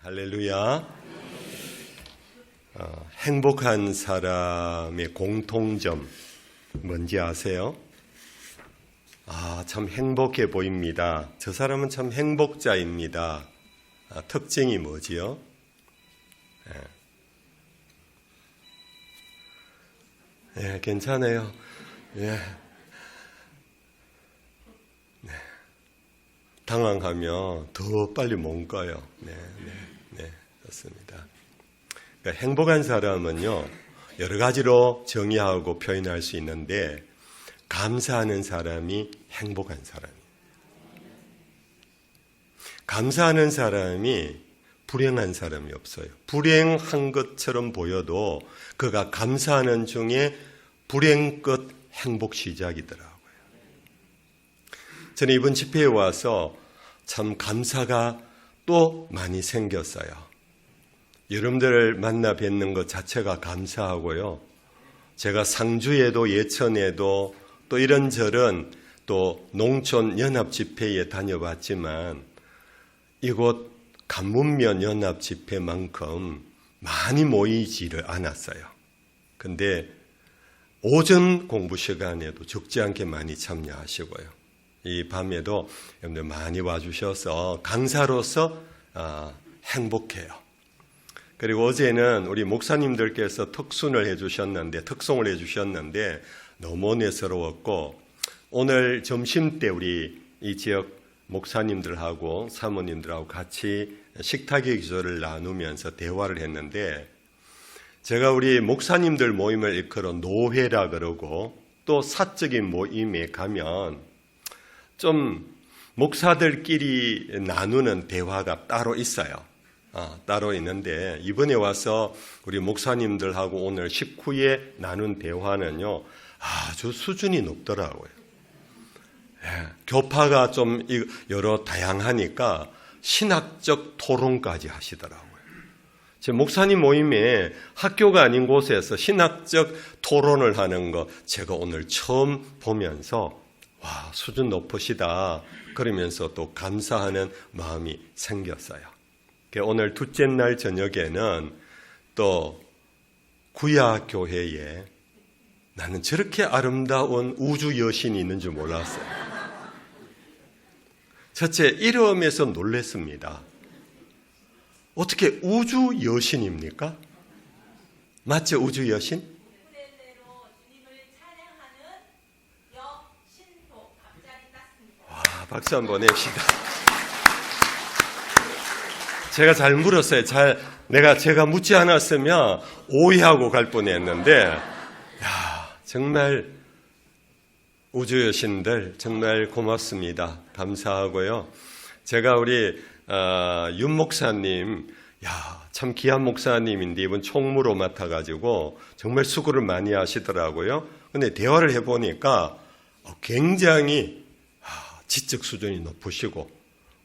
할렐루야. 행복한 사람의 공통점 뭔지 아세요? 참 행복해 보입니다. 저 사람은 참 행복자입니다. 특징이 뭐지요? 괜찮아요. 당황하면 더 빨리 못 가요. 그렇습니다. 그러니까 행복한 사람은요, 여러 가지로 정의하고 표현할 수 있는데, 감사하는 사람이 행복한 사람이에요. 감사하는 사람이 불행한 사람이 없어요. 불행한 것처럼 보여도 그가 감사하는 중에 불행 끝 행복 시작이더라고요. 저는 이번 집회에 와서 참 감사가 또 많이 생겼어요. 여러분들을 만나 뵙는 것 자체가 감사하고요. 제가 상주에도 예천에도 또 이런저런 또 농촌 연합 집회에 다녀봤지만 이곳 간문면 연합 집회만큼 많이 모이지를 않았어요. 근데 오전 공부 시간에도 적지 않게 많이 참여하시고요. 이 밤에도 여러분들 많이 와주셔서 강사로서 행복해요. 그리고 어제는 우리 목사님들께서 특송을 해주셨는데 너무 은혜스러웠고, 오늘 점심 때 우리 이 지역 목사님들하고 사모님들하고 같이 식탁의 기도를 나누면서 대화를 했는데, 제가 우리 목사님들 모임을 일컬어 노회라 그러고, 또 사적인 모임에 가면 좀 목사들끼리 나누는 대화가 따로 있어요. 따로 있는데, 이번에 와서 우리 목사님들하고 오늘 식후에 나눈 대화는요, 아주 수준이 높더라고요. 교파가 좀 여러 다양하니까 신학적 토론까지 하시더라고요. 제 목사님 모임에 학교가 아닌 곳에서 신학적 토론을 하는 거 제가 오늘 처음 보면서 와, 수준 높으시다 그러면서 또 감사하는 마음이 생겼어요. 오늘 둘째 날 저녁에는 또 구야교회에 나는 저렇게 아름다운 우주 여신이 있는 줄 몰랐어요. 첫째, 이름에서 놀랐습니다. 어떻게 우주 여신입니까? 맞죠? 우주 여신? 와, 박수 한번 냅시다. 제가 잘 물었어요. 제가 묻지 않았으면 오해하고 갈 뻔했는데, 정말 우주 여신들 정말 고맙습니다. 감사하고요. 제가 우리 윤 목사님, 참 귀한 목사님인데 이번 총무로 맡아가지고 정말 수고를 많이 하시더라고요. 근데 대화를 해보니까 굉장히 지적 수준이 높으시고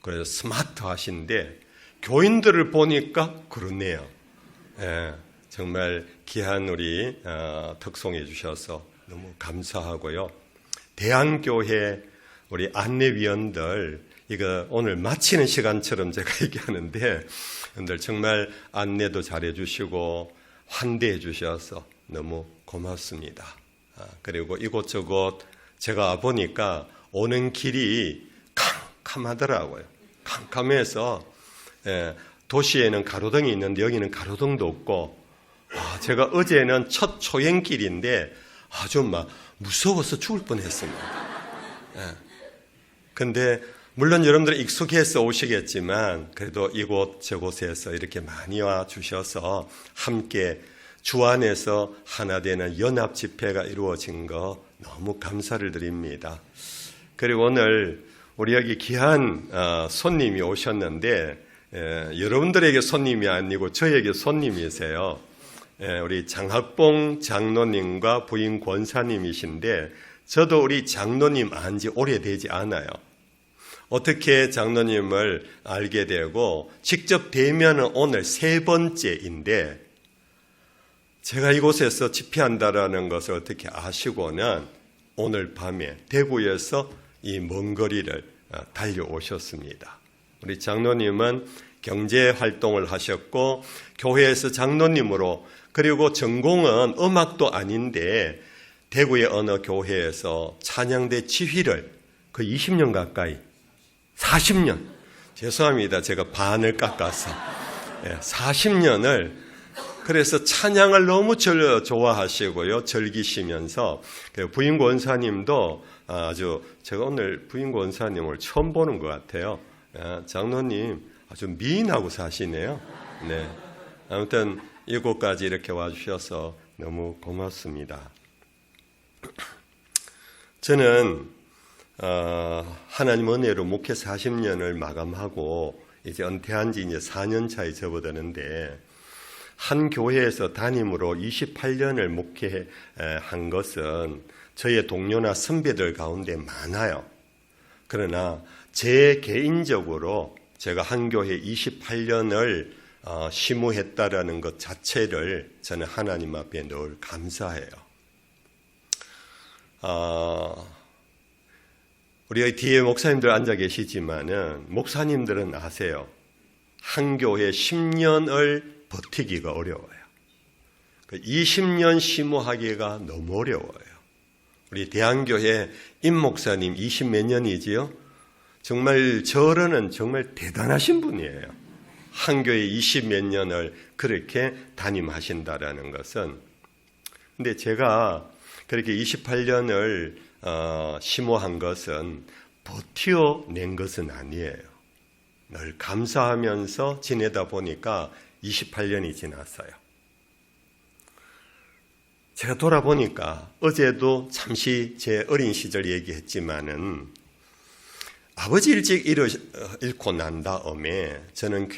그래서 스마트하신데, 교인들을 보니까 그렇네요. 정말 귀한 우리 특송해 주셔서 너무 감사하고요. 대한교회 우리 안내위원들, 이거 오늘 마치는 시간처럼 제가 얘기하는데, 여러분들 정말 안내도 잘해 주시고 환대해 주셔서 너무 고맙습니다. 그리고 이곳저곳 제가 보니까 오는 길이 캄캄하더라고요. 캄캄해서 도시에는 가로등이 있는데 여기는 가로등도 없고, 제가 어제는 첫 초행길인데 아주 무서워서 죽을 뻔했습니다. 근데 물론 여러분들 익숙해서 오시겠지만 그래도 이곳 저곳에서 이렇게 많이 와 주셔서 함께 주 안에서 하나 되는 연합 집회가 이루어진 거 너무 감사를 드립니다. 그리고 오늘 우리 여기 귀한 손님이 오셨는데, 여러분들에게 손님이 아니고 저에게 손님이세요. 우리 장학봉 장로님과 부인 권사님이신데, 저도 우리 장로님 안 지 오래되지 않아요. 어떻게 장로님을 알게 되고 직접 뵈면은 오늘 세 번째인데, 제가 이곳에서 집회한다라는 것을 어떻게 아시고는 오늘 밤에 대구에서 이 먼 거리를 달려오셨습니다. 우리 장로님은 경제 활동을 하셨고 교회에서 장로님으로, 그리고 전공은 음악도 아닌데 대구의 어느 교회에서 찬양대 지휘를 그 20년 가까이, 40년, 죄송합니다. 제가 반을 깎아서 40년을, 그래서 찬양을 너무 좋아하시고요. 즐기시면서 부인 권사님도 아주, 제가 오늘 부인 권사님을 처음 보는 것 같아요. 장로님 아주 미인하고 사시네요. 네. 아무튼 이곳까지 이렇게 와주셔서 너무 고맙습니다. 저는 하나님 은혜로 목회 40년을 마감하고 이제 은퇴한 지 이제 4년 차에 접어드는데, 한 교회에서 담임으로 28년을 목회한 것은 저의 동료나 선배들 가운데 많아요. 그러나 제 개인적으로 제가 한 교회 28년을 심우했다라는 것 자체를 저는 하나님 앞에 늘 감사해요. 우리 뒤에 목사님들 앉아 계시지만은 목사님들은 아세요. 한 교회 10년을 버티기가 어려워요. 20년 심우하기가 너무 어려워요. 우리 대한교회 임 목사님 20 몇 년이지요? 정말 저로는 정말 대단하신 분이에요. 한 교회 20 몇 년을 그렇게 담임하신다라는 것은. 근데 제가 그렇게 28년을 심호한 것은 버텨낸 것은 아니에요. 늘 감사하면서 지내다 보니까 28년이 지났어요. 제가 돌아보니까 어제도 잠시 제 어린 시절 얘기했지만은 아버지 일찍 잃고 난 다음에 저는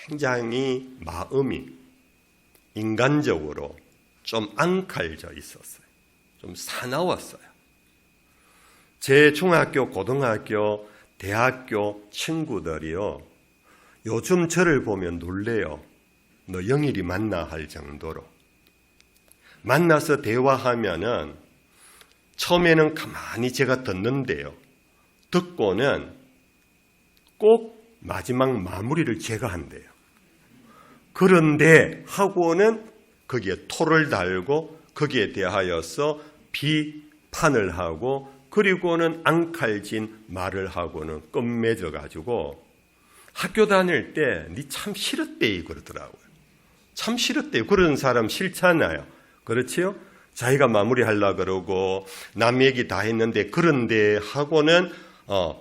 굉장히 마음이 인간적으로 좀 앙칼져 있었어요. 좀 사나웠어요. 제 중학교, 고등학교, 대학교 친구들이요, 요즘 저를 보면 놀래요. 너 영일이 만나 할 정도로. 만나서 대화하면은 처음에는 가만히 제가 듣는데요, 듣고는 꼭 마지막 마무리를 제가 한대요. 그런데 하고는 거기에 토를 달고 거기에 대하여서 비판을 하고, 그리고는 앙칼진 말을 하고는 끝맺어 가지고 학교 다닐 때 니 참 싫었대 그러더라고요. 참 싫었대. 그런 사람 싫잖아요. 그렇지요? 자기가 마무리하려고 그러고 남 얘기 다 했는데 그런데 하고는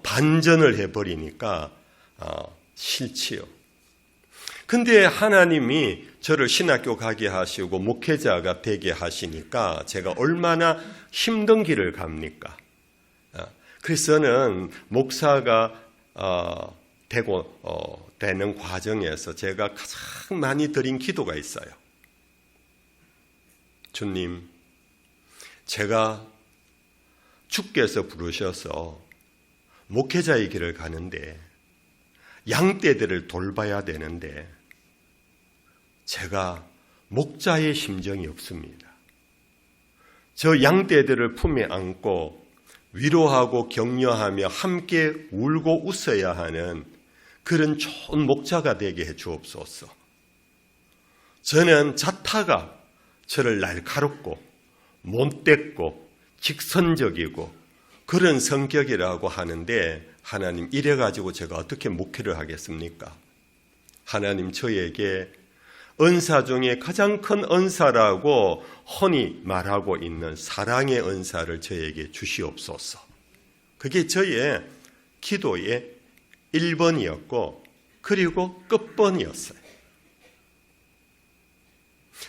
반전을 해버리니까 싫지요. 근데 하나님이 저를 신학교 가게 하시고 목회자가 되게 하시니까 제가 얼마나 힘든 길을 갑니까? 그래서 저는 목사가 되는 과정에서 제가 가장 많이 드린 기도가 있어요. 주님, 제가 주께서 부르셔서 목회자의 길을 가는데 양떼들을 돌봐야 되는데 제가 목자의 심정이 없습니다. 저 양떼들을 품에 안고 위로하고 격려하며 함께 울고 웃어야 하는 그런 좋은 목자가 되게 해 주옵소서. 저는 자타가 저를 날카롭고 못됐고 직선적이고 그런 성격이라고 하는데, 하나님 이래가지고 제가 어떻게 목회를 하겠습니까? 하나님 저에게 은사 중에 가장 큰 은사라고 흔히 말하고 있는 사랑의 은사를 저에게 주시옵소서. 그게 저의 기도의 1번이었고 그리고 끝번이었어요.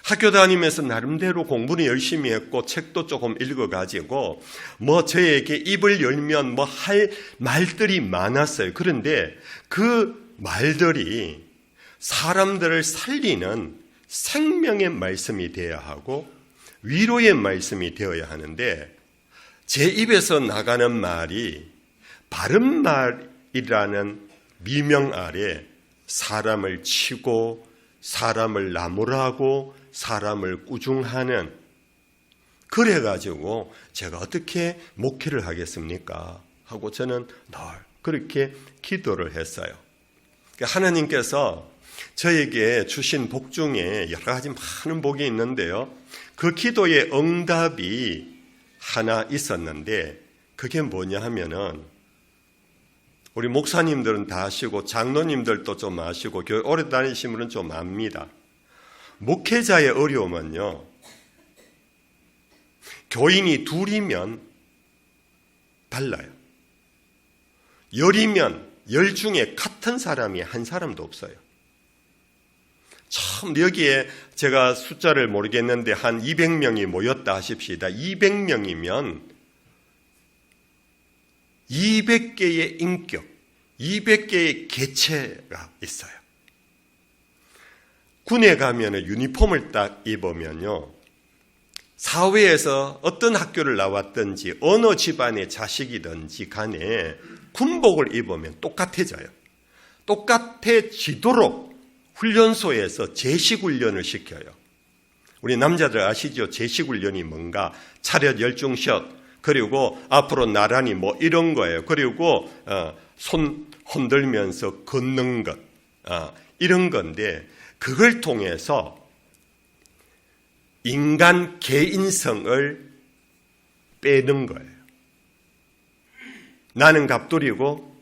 학교 다니면서 나름대로 공부는 열심히 했고 책도 조금 읽어가지고 저에게 입을 열면 할 말들이 많았어요. 그런데 그 말들이 사람들을 살리는 생명의 말씀이 되어야 하고 위로의 말씀이 되어야 하는데, 제 입에서 나가는 말이 바른 말이라는 미명 아래 사람을 치고 사람을 나무라고 사람을 꾸중하는, 그래가지고 제가 어떻게 목회를 하겠습니까? 하고 저는 늘 그렇게 기도를 했어요. 하나님께서 저에게 주신 복 중에 여러 가지 많은 복이 있는데요. 그 기도의 응답이 하나 있었는데 그게 뭐냐 하면은 우리 목사님들은 다 아시고 장로님들도 좀 아시고 교회 오래 다니신 분은 좀 압니다. 목회자의 어려움은요. 교인이 둘이면 달라요. 열이면 열 중에 같은 사람이 한 사람도 없어요. 처음 여기에 제가 숫자를 모르겠는데 한 200명이 모였다 하십시다. 200명이면 200개의 인격, 200개의 개체가 있어요. 군에 가면 유니폼을 딱 입으면요. 사회에서 어떤 학교를 나왔든지 어느 집안의 자식이든지 간에 군복을 입으면 똑같아져요. 똑같아지도록 훈련소에서 제식훈련을 시켜요. 우리 남자들 아시죠? 제식훈련이 뭔가? 차렷 열중샷, 그리고 앞으로 나란히 뭐 이런 거예요. 그리고 손 흔들면서 걷는 것, 이런 건데 그걸 통해서 인간 개인성을 빼는 거예요. 나는 갑돌이고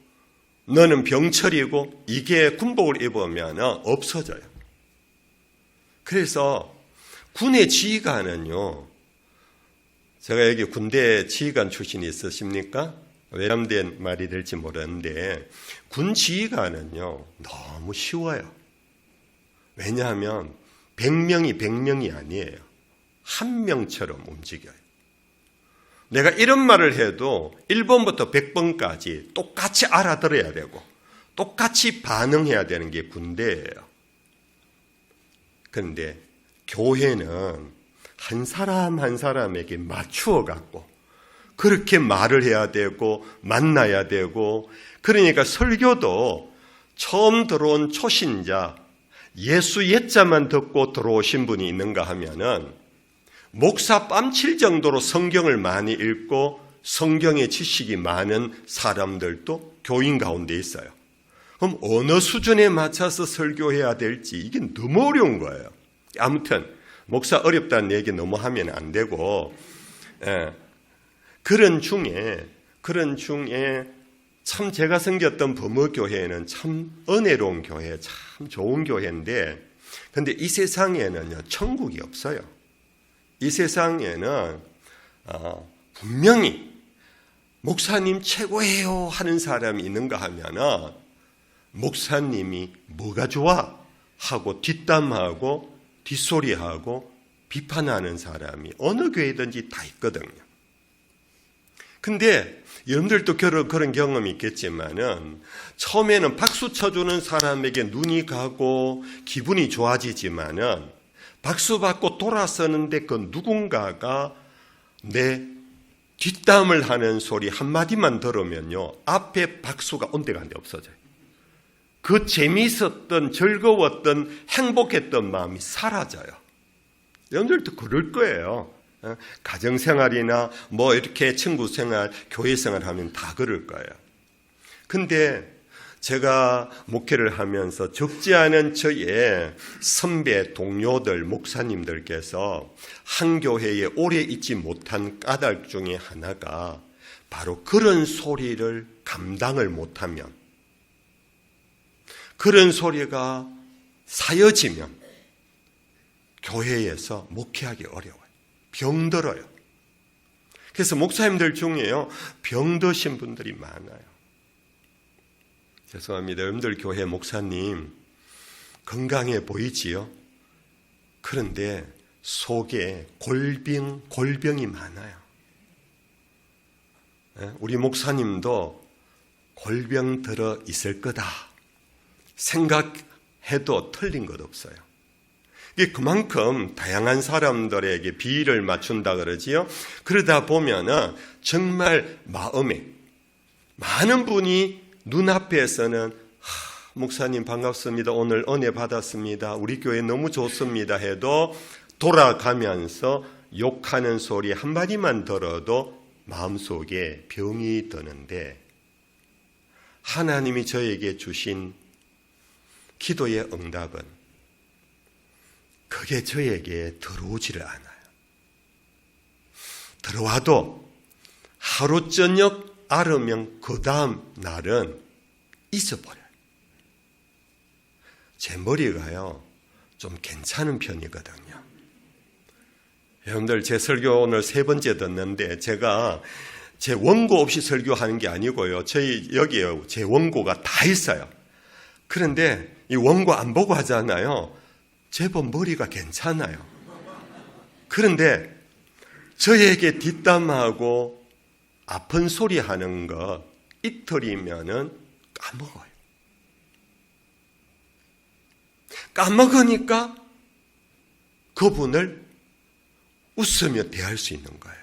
너는 병철이고 이게 군복을 입으면 없어져요. 그래서 군의 지휘관은요. 제가 여기 군대 지휘관 출신이 있으십니까? 외람된 말이 될지 모르는데 군 지휘관은요. 너무 쉬워요. 왜냐하면 100명이 100명이 아니에요. 한 명처럼 움직여요. 내가 이런 말을 해도 1번부터 100번까지 똑같이 알아들어야 되고 똑같이 반응해야 되는 게 군대예요. 그런데 교회는 한 사람 한 사람에게 맞추어 갖고 그렇게 말을 해야 되고 만나야 되고 그러니까 설교도 처음 들어온 초신자 예수 옛자만 듣고 들어오신 분이 있는가 하면은 목사 뺨칠 정도로 성경을 많이 읽고 성경의 지식이 많은 사람들도 교인 가운데 있어요. 그럼 어느 수준에 맞춰서 설교해야 될지 이게 너무 어려운 거예요. 아무튼 목사 어렵다는 얘기 너무 하면 안 되고 그런 중에 참 제가 섬겼던 범어교회는 참 은혜로운 교회, 참 좋은 교회인데 근데 이 세상에는요 천국이 없어요. 이 세상에는 분명히 목사님 최고예요 하는 사람이 있는가 하면은 목사님이 뭐가 좋아 하고 뒷담하고 뒷소리하고 비판하는 사람이 어느 교회든지 다 있거든요. 근데 여러분들도 그런 경험이 있겠지만은 처음에는 박수 쳐주는 사람에게 눈이 가고 기분이 좋아지지만은 박수 받고 돌아서는데 그 누군가가 내 뒷담을 하는 소리 한마디만 들으면요. 앞에 박수가 온데간데 없어져요. 그 재미있었던 즐거웠던 행복했던 마음이 사라져요. 여러분들도 그럴 거예요. 가정생활이나 뭐 이렇게 친구생활, 교회생활 하면 다 그럴 거예요. 근데 제가 목회를 하면서 적지 않은 저의 선배, 동료들, 목사님들께서 한 교회에 오래 있지 못한 까닭 중에 하나가 바로 그런 소리를 감당을 못하면 그런 소리가 사여지면 교회에서 목회하기 어려워요. 병들어요. 그래서 목사님들 중에요. 병드신 분들이 많아요. 죄송합니다. 여러분들 교회 목사님 건강해 보이지요? 그런데 속에 골병이 많아요. 우리 목사님도 골병 들어 있을 거다 생각해도 틀린 것 없어요. 이게 그만큼 다양한 사람들에게 비위를 맞춘다 그러지요. 그러다 보면은 정말 마음에 많은 분이 눈앞에서는 목사님 반갑습니다. 오늘 은혜 받았습니다. 우리 교회 너무 좋습니다 해도 돌아가면서 욕하는 소리 한마디만 들어도 마음속에 병이 드는데 하나님이 저에게 주신 기도의 응답은 그게 저에게 들어오지를 않아요. 들어와도 하루 저녁 알으면 그 다음 날은 잊어버려요. 제 머리가요, 좀 괜찮은 편이거든요. 여러분들, 제 설교 오늘 3번째 듣는데 제가 제 원고 없이 설교하는 게 아니고요. 저희 여기에 제 원고가 다 있어요. 그런데 이 원고 안 보고 하잖아요. 제법 머리가 괜찮아요. 그런데 저에게 뒷담하고 아픈 소리 하는 거 이틀이면은 까먹어요. 까먹으니까 그분을 웃으며 대할 수 있는 거예요.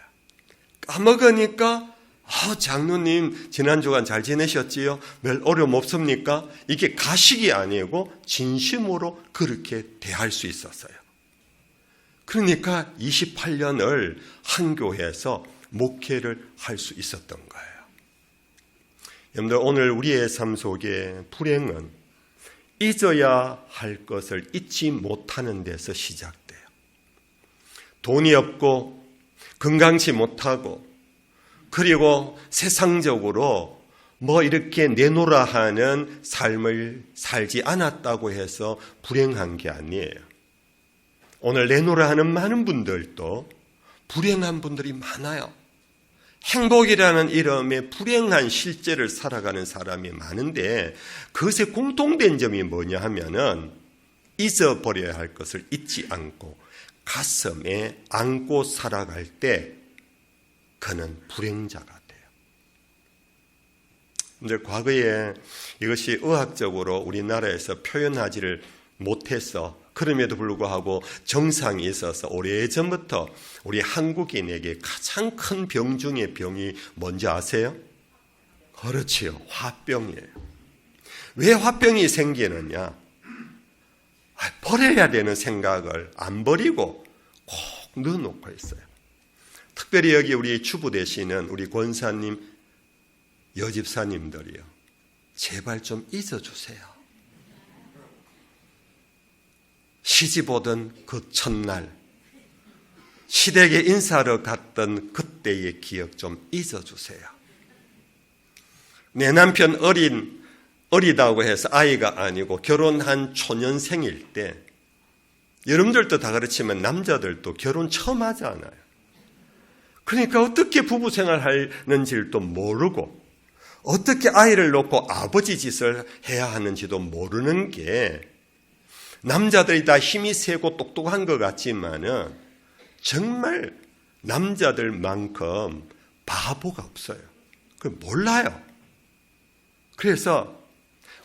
까먹으니까 장로님 지난 주간 잘 지내셨지요? 별 어려움 없습니까? 이게 가식이 아니고 진심으로 그렇게 대할 수 있었어요. 그러니까 28년을 한 교회에서 목회를 할 수 있었던 거예요. 여러분들, 오늘 우리의 삶 속에 불행은 잊어야 할 것을 잊지 못하는 데서 시작돼요. 돈이 없고 건강치 못하고 그리고 세상적으로 뭐 이렇게 내놓으라 하는 삶을 살지 않았다고 해서 불행한 게 아니에요. 오늘 내놓으라 하는 많은 분들도 불행한 분들이 많아요. 행복이라는 이름의 불행한 실제를 살아가는 사람이 많은데 그것의 공통된 점이 뭐냐 하면은 잊어버려야 할 것을 잊지 않고 가슴에 안고 살아갈 때 그는 불행자가 돼요. 근데 과거에 이것이 의학적으로 우리나라에서 표현하지를 못해서 그럼에도 불구하고 정상이 있어서 오래전부터 우리 한국인에게 가장 큰 병 중의 병이 뭔지 아세요? 그렇지요. 화병이에요. 왜 화병이 생기느냐? 버려야 되는 생각을 안 버리고 꼭 넣어놓고 있어요. 특별히 여기 우리 주부 되시는 우리 권사님, 여집사님들이요. 제발 좀 잊어주세요. 시집 오던 그 첫날, 시댁에 인사하러 갔던 그때의 기억 좀 잊어주세요. 내 남편 어리다고 해서 아이가 아니고 결혼한 초년생일 때, 여러분들도 다 그렇지만 남자들도 결혼 처음 하잖아요. 그러니까 어떻게 부부 생활하는지를 또 모르고 어떻게 아이를 놓고 아버지 짓을 해야 하는지도 모르는 게 남자들이 다 힘이 세고 똑똑한 것 같지만은 정말 남자들만큼 바보가 없어요. 그걸 몰라요. 그래서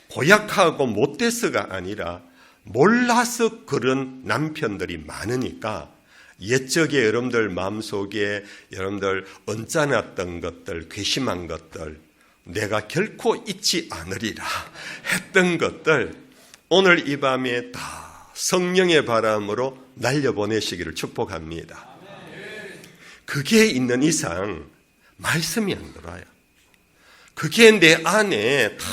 고약하고 못돼서가 아니라 몰라서 그런 남편들이 많으니까 옛적에 여러분들 마음속에 여러분들 언짢았던 것들, 괘씸한 것들, 내가 결코 잊지 않으리라 했던 것들 오늘 이 밤에 다 성령의 바람으로 날려보내시기를 축복합니다. 그게 있는 이상 말씀이 안 들어요. 그게 내 안에 다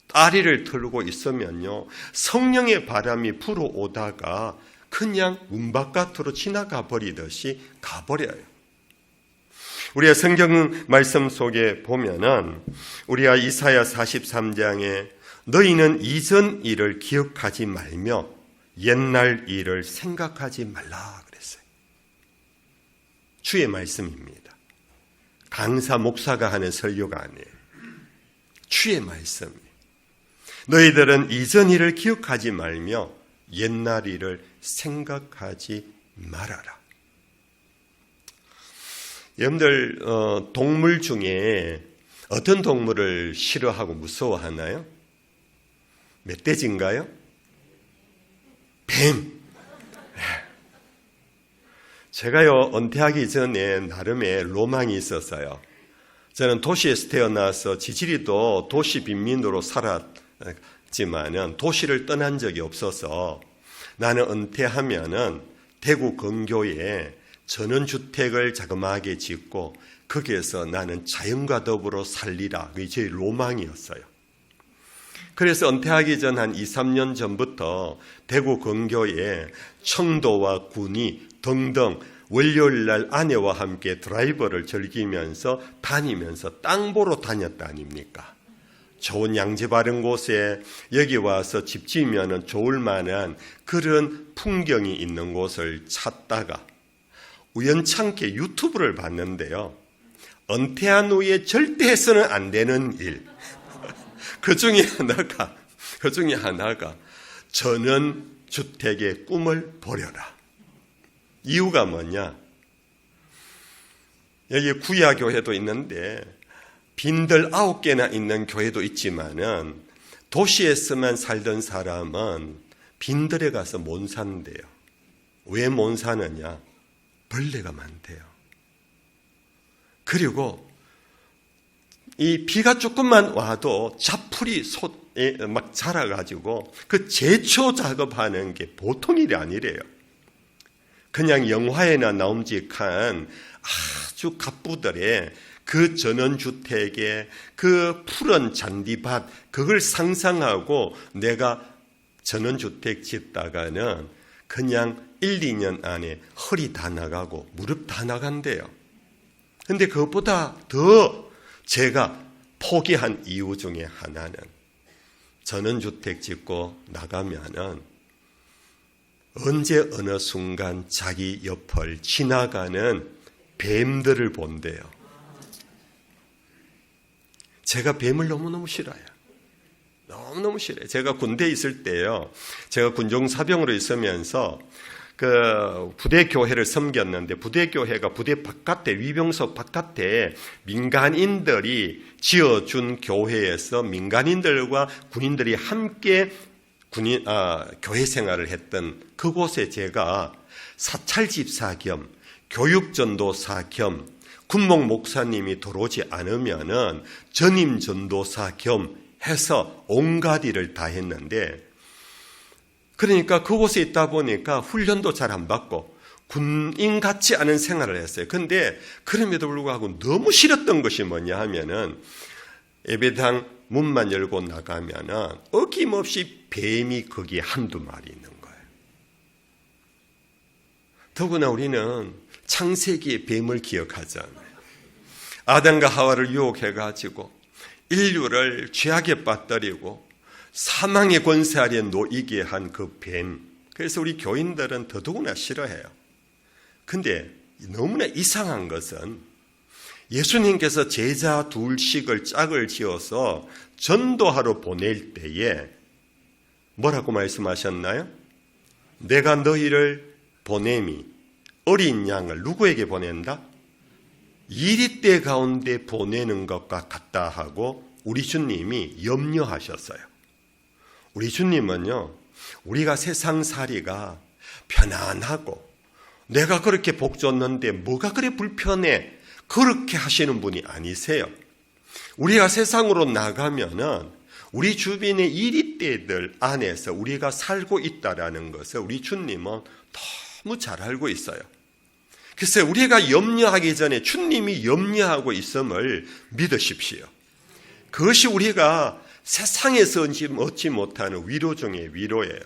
다리를 틀고 있으면요, 성령의 바람이 불어오다가 그냥 문 바깥으로 지나가 버리듯이 가버려요. 우리가 성경 말씀 속에 보면은 우리가 이사야 43장에 너희는 이전 일을 기억하지 말며 옛날 일을 생각하지 말라 그랬어요. 주의 말씀입니다. 강사 목사가 하는 설교가 아니에요. 주의 말씀이에요. 너희들은 이전 일을 기억하지 말며 옛날 일을 생각하지 말아라. 여러분들 동물 중에 어떤 동물을 싫어하고 무서워하나요? 멧돼지인가요? 뱀. 제가요 은퇴하기 전에 나름의 로망이 있었어요. 저는 도시에서 태어나서 지지리도 도시 빈민으로 살았지만은 도시를 떠난 적이 없어서 나는 은퇴하면은 대구 근교에 전원주택을 자그마하게 짓고 거기에서 나는 자연과 더불어 살리라. 그게 제 로망이었어요. 그래서 은퇴하기 전 한 2, 3년 전부터 대구 근교에 청도와 군위 등등 월요일 날 아내와 함께 드라이버를 즐기면서 다니면서 땅 보러 다녔다 아닙니까? 좋은 양지 바른 곳에 여기 와서 집 지으면 좋을 만한 그런 풍경이 있는 곳을 찾다가 우연찮게 유튜브를 봤는데요. 은퇴한 후에 절대 해서는 안 되는 일. 그 중에 하나가 전원주택의 꿈을 버려라. 이유가 뭐냐? 여기 구야교회도 있는데 빈들 9개나 있는 교회도 있지만은 도시에서만 살던 사람은 빈들에 가서 못 산대요. 왜 못 사느냐? 벌레가 많대요. 그리고 이 비가 조금만 와도 잡풀이 막 자라가지고 그 제초 작업하는 게 보통 일이 아니래요. 그냥 영화에나 나옴직한 아주 갑부들의 그 전원주택의 그 푸른 잔디밭 그걸 상상하고 내가 전원주택 짓다가는 그냥 1, 2년 안에 허리 다 나가고 무릎 다 나간대요. 근데 그것보다 더 제가 포기한 이유 중에 하나는 전원주택 짓고 나가면은 언제 어느 순간 자기 옆을 지나가는 뱀들을 본대요. 제가 뱀을 너무너무 싫어요. 너무너무 싫어요. 제가 군대에 있을 때요. 제가 군종사병으로 있으면서 그 부대교회를 섬겼는데 부대교회가 부대 바깥에 위병소 바깥에 민간인들이 지어준 교회에서 민간인들과 군인들이 함께 교회 생활을 했던 그곳에 제가 사찰집사 겸 교육전도사 겸 군목 목사님이 들어오지 않으면은 전임전도사 겸 해서 온갖 일을 다 했는데 그러니까 그곳에 있다 보니까 훈련도 잘 안 받고 군인 같지 않은 생활을 했어요. 근데 그럼에도 불구하고 너무 싫었던 것이 뭐냐 하면은 예배당 문만 열고 나가면은 어김없이 뱀이 거기에 한두 마리 있는 거예요. 더구나 우리는 창세기의 뱀을 기억하잖아요. 아담과 하와를 유혹해가지고 인류를 죄악에 빠뜨리고 사망의 권세 아래 놓이게 한 그 뱀. 그래서 우리 교인들은 더더구나 싫어해요. 근데 너무나 이상한 것은 예수님께서 제자 둘씩을 짝을 지어서 전도하러 보낼 때에 뭐라고 말씀하셨나요? 내가 너희를 보냄이 어린 양을 누구에게 보낸다? 이리떼 가운데 보내는 것과 같다 하고 우리 주님이 염려하셨어요. 우리 주님은요, 우리가 세상살이가 편안하고 내가 그렇게 복 줬는데 뭐가 그래 불편해? 그렇게 하시는 분이 아니세요. 우리가 세상으로 나가면은 우리 주변의 이리떼들 안에서 우리가 살고 있다라는 것을 우리 주님은 너무 잘 알고 있어요. 글쎄 우리가 염려하기 전에 주님이 염려하고 있음을 믿으십시오. 그것이 우리가 세상에서 얻지 못하는 위로 중에 위로예요.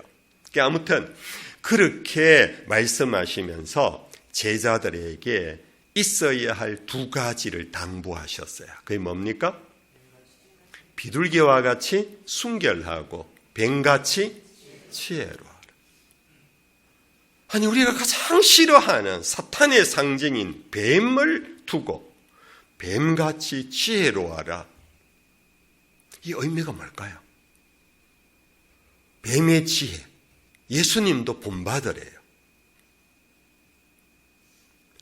아무튼 그렇게 말씀하시면서 제자들에게 있어야 할 두 가지를 당부하셨어요. 그게 뭡니까? 비둘기와 같이 순결하고 뱀같이 지혜로 하라. 아니 우리가 가장 싫어하는 사탄의 상징인 뱀을 두고 뱀같이 지혜로워하라. 이 의미가 뭘까요? 뱀의 지혜. 예수님도 본받으래요.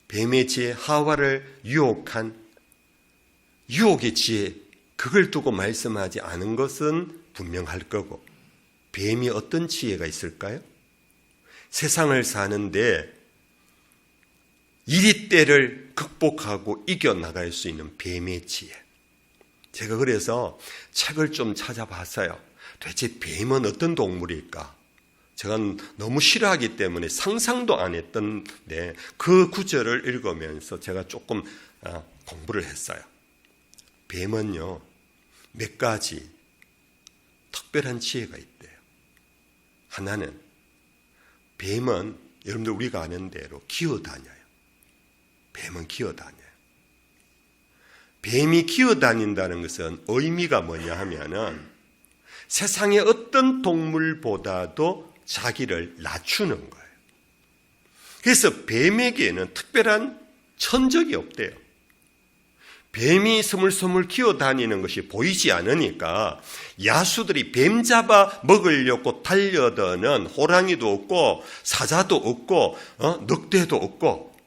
뱀의 지혜, 하와를 유혹한 유혹의 지혜, 그걸 두고 말씀하지 않은 것은 분명할 거고, 뱀이 어떤 지혜가 있을까요? 세상을 사는데 이리떼를 극복하고 이겨나갈 수 있는 뱀의 지혜. 제가 그래서 책을 좀 찾아봤어요. 도대체 뱀은 어떤 동물일까? 제가 너무 싫어하기 때문에 상상도 안 했던데 그 구절을 읽으면서 제가 조금 공부를 했어요. 뱀은요, 몇 가지 특별한 지혜가 있대요. 하나는 뱀은 여러분들 우리가 아는 대로 기어다녀요. 뱀은 기어다녀요. 뱀이 기어다닌다는 것은 의미가 뭐냐 하면은 세상의 어떤 동물보다도 자기를 낮추는 거예요. 그래서 뱀에게는 특별한 천적이 없대요. 뱀이 스물스물 기어다니는 것이 보이지 않으니까 야수들이 뱀 잡아 먹으려고 달려드는 호랑이도 없고 사자도 없고 늑대도 없고,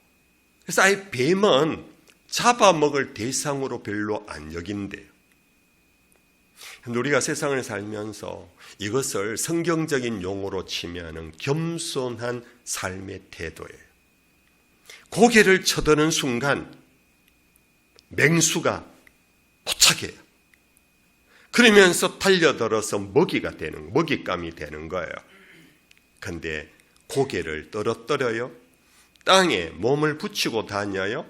그래서 아예 뱀은 잡아먹을 대상으로 별로 안 여긴대요. 우리가 세상을 살면서 이것을 성경적인 용어로 치면은 겸손한 삶의 태도예요. 고개를 쳐드는 순간 맹수가 포착해요. 그러면서 달려들어서 먹잇감이 되는 거예요. 그런데 고개를 떨어뜨려요. 땅에 몸을 붙이고 다녀요.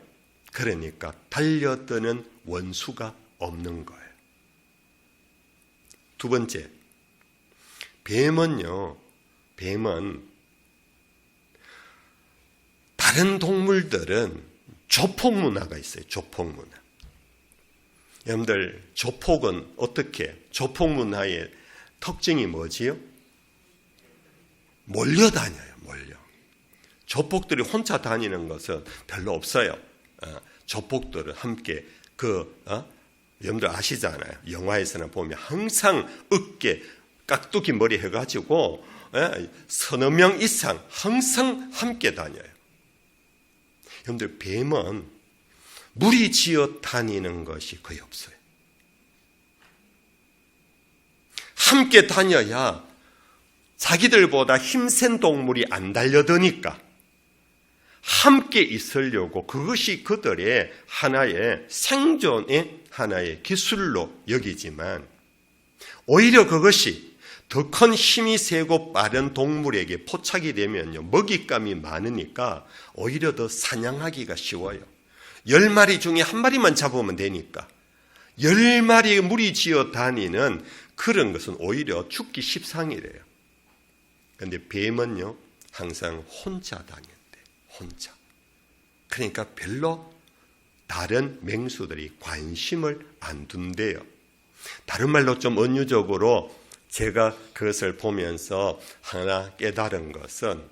그러니까 달려드는 원수가 없는 거예요. 두 번째, 뱀은 다른 동물들은 조폭 문화가 있어요. 조폭 문화. 여러분들, 조폭은 어떻게? 조폭 문화의 특징이 뭐지요? 몰려다녀요. 조폭들이 혼자 다니는 것은 별로 없어요. 조폭들은 함께 여러분들 아시잖아요. 영화에서나 보면 항상 어깨 깍두기 머리 해가지고 서너 명 이상 항상 함께 다녀요. 여러분들, 뱀은 무리지어 다니는 것이 거의 없어요. 함께 다녀야 자기들보다 힘센 동물이 안 달려드니까 함께 있으려고, 그것이 그들의 하나의 생존의 하나의 기술로 여기지만, 오히려 그것이 더 큰 힘이 세고 빠른 동물에게 포착이 되면요, 먹잇감이 많으니까 오히려 더 사냥하기가 쉬워요. 10마리 중에 한 마리만 잡으면 되니까. 10마리의 무리지어 다니는 그런 것은 오히려 죽기 십상이래요. 그런데 뱀은요, 항상 혼자 다닌대. 혼자. 그러니까 별로 다른 맹수들이 관심을 안 둔대요. 다른 말로 좀 은유적으로 제가 그것을 보면서 하나 깨달은 것은,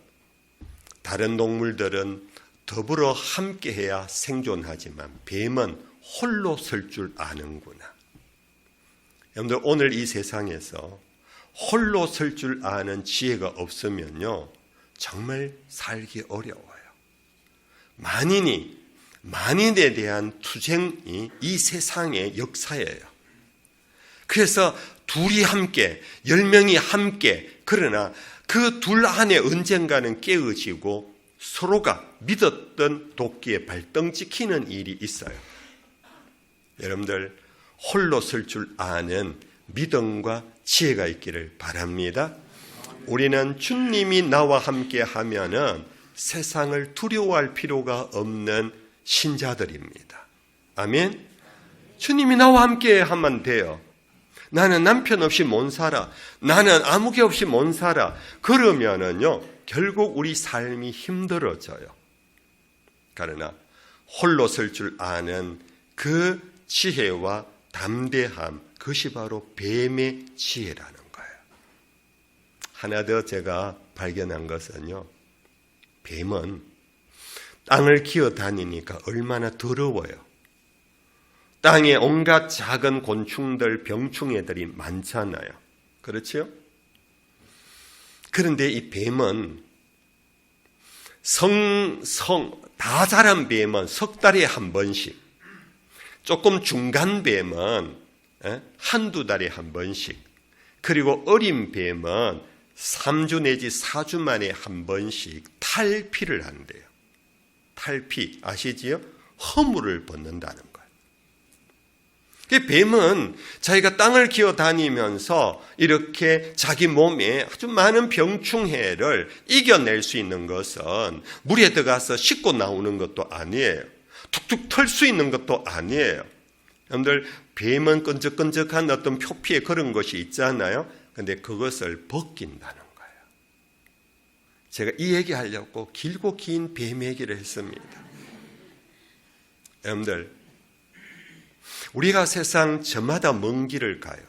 다른 동물들은 더불어 함께해야 생존하지만 뱀은 홀로 설 줄 아는구나. 여러분들, 오늘 이 세상에서 홀로 설 줄 아는 지혜가 없으면요, 정말 살기 어려워요. 만인에 대한 투쟁이 이 세상의 역사예요. 그래서 둘이 함께, 10명이 함께, 그러나 그 둘 안에 언젠가는 깨어지고 서로가 믿었던 도끼에 발등 찍히는 일이 있어요. 여러분들, 홀로 설 줄 아는 믿음과 지혜가 있기를 바랍니다. 우리는 주님이 나와 함께 하면은 세상을 두려워할 필요가 없는 신자들입니다. 아멘. 주님이 나와 함께 하면 돼요. 나는 남편 없이 못 살아. 나는 아무개 없이 못 살아. 그러면은요, 결국 우리 삶이 힘들어져요. 그러나 홀로 설 줄 아는 그 지혜와 담대함, 그것이 바로 뱀의 지혜라는 거예요. 하나 더 제가 발견한 것은요, 뱀은 땅을 기어다니니까 얼마나 더러워요. 땅에 온갖 작은 곤충들, 병충해들이 많잖아요. 그렇죠? 그런데 이 뱀은 다 자란 뱀은 석 달에 한 번씩, 조금 중간 뱀은 한두 달에 한 번씩, 그리고 어린 뱀은 3주 내지 4주 만에 한 번씩 탈피를 한대요. 탈피 아시지요? 허물을 벗는다는 거예요. 뱀은 자기가 땅을 기어다니면서 이렇게 자기 몸에 아주 많은 병충해를 이겨낼 수 있는 것은 물에 들어가서 씻고 나오는 것도 아니에요. 툭툭 털 수 있는 것도 아니에요. 여러분들, 뱀은 끈적끈적한 어떤 표피에 그런 것이 있잖아요. 근데 그것을 벗긴다는 거예요. 제가 이 얘기하려고 길고 긴 뱀 얘기를 했습니다. 여러분들, 우리가 세상 저마다 먼 길을 가요.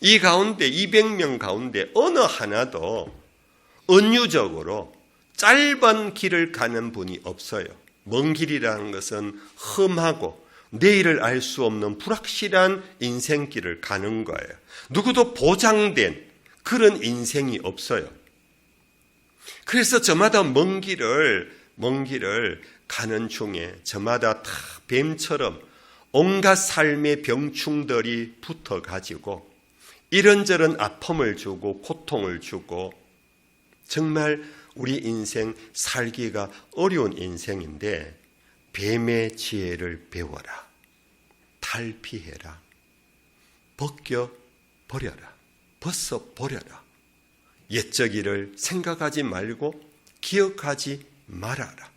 이 가운데 200명 가운데 어느 하나도 은유적으로 짧은 길을 가는 분이 없어요. 먼 길이라는 것은 험하고 내일을 알 수 없는 불확실한 인생길을 가는 거예요. 누구도 보장된 그런 인생이 없어요. 그래서 저마다 먼 길을 가는 중에 저마다 다 뱀처럼 온갖 삶의 병충들이 붙어가지고 이런저런 아픔을 주고 고통을 주고 정말 우리 인생 살기가 어려운 인생인데 뱀의 지혜를 배워라. 탈피해라. 벗겨버려라. 벗어버려라. 옛적 일을 생각하지 말고 기억하지 말아라.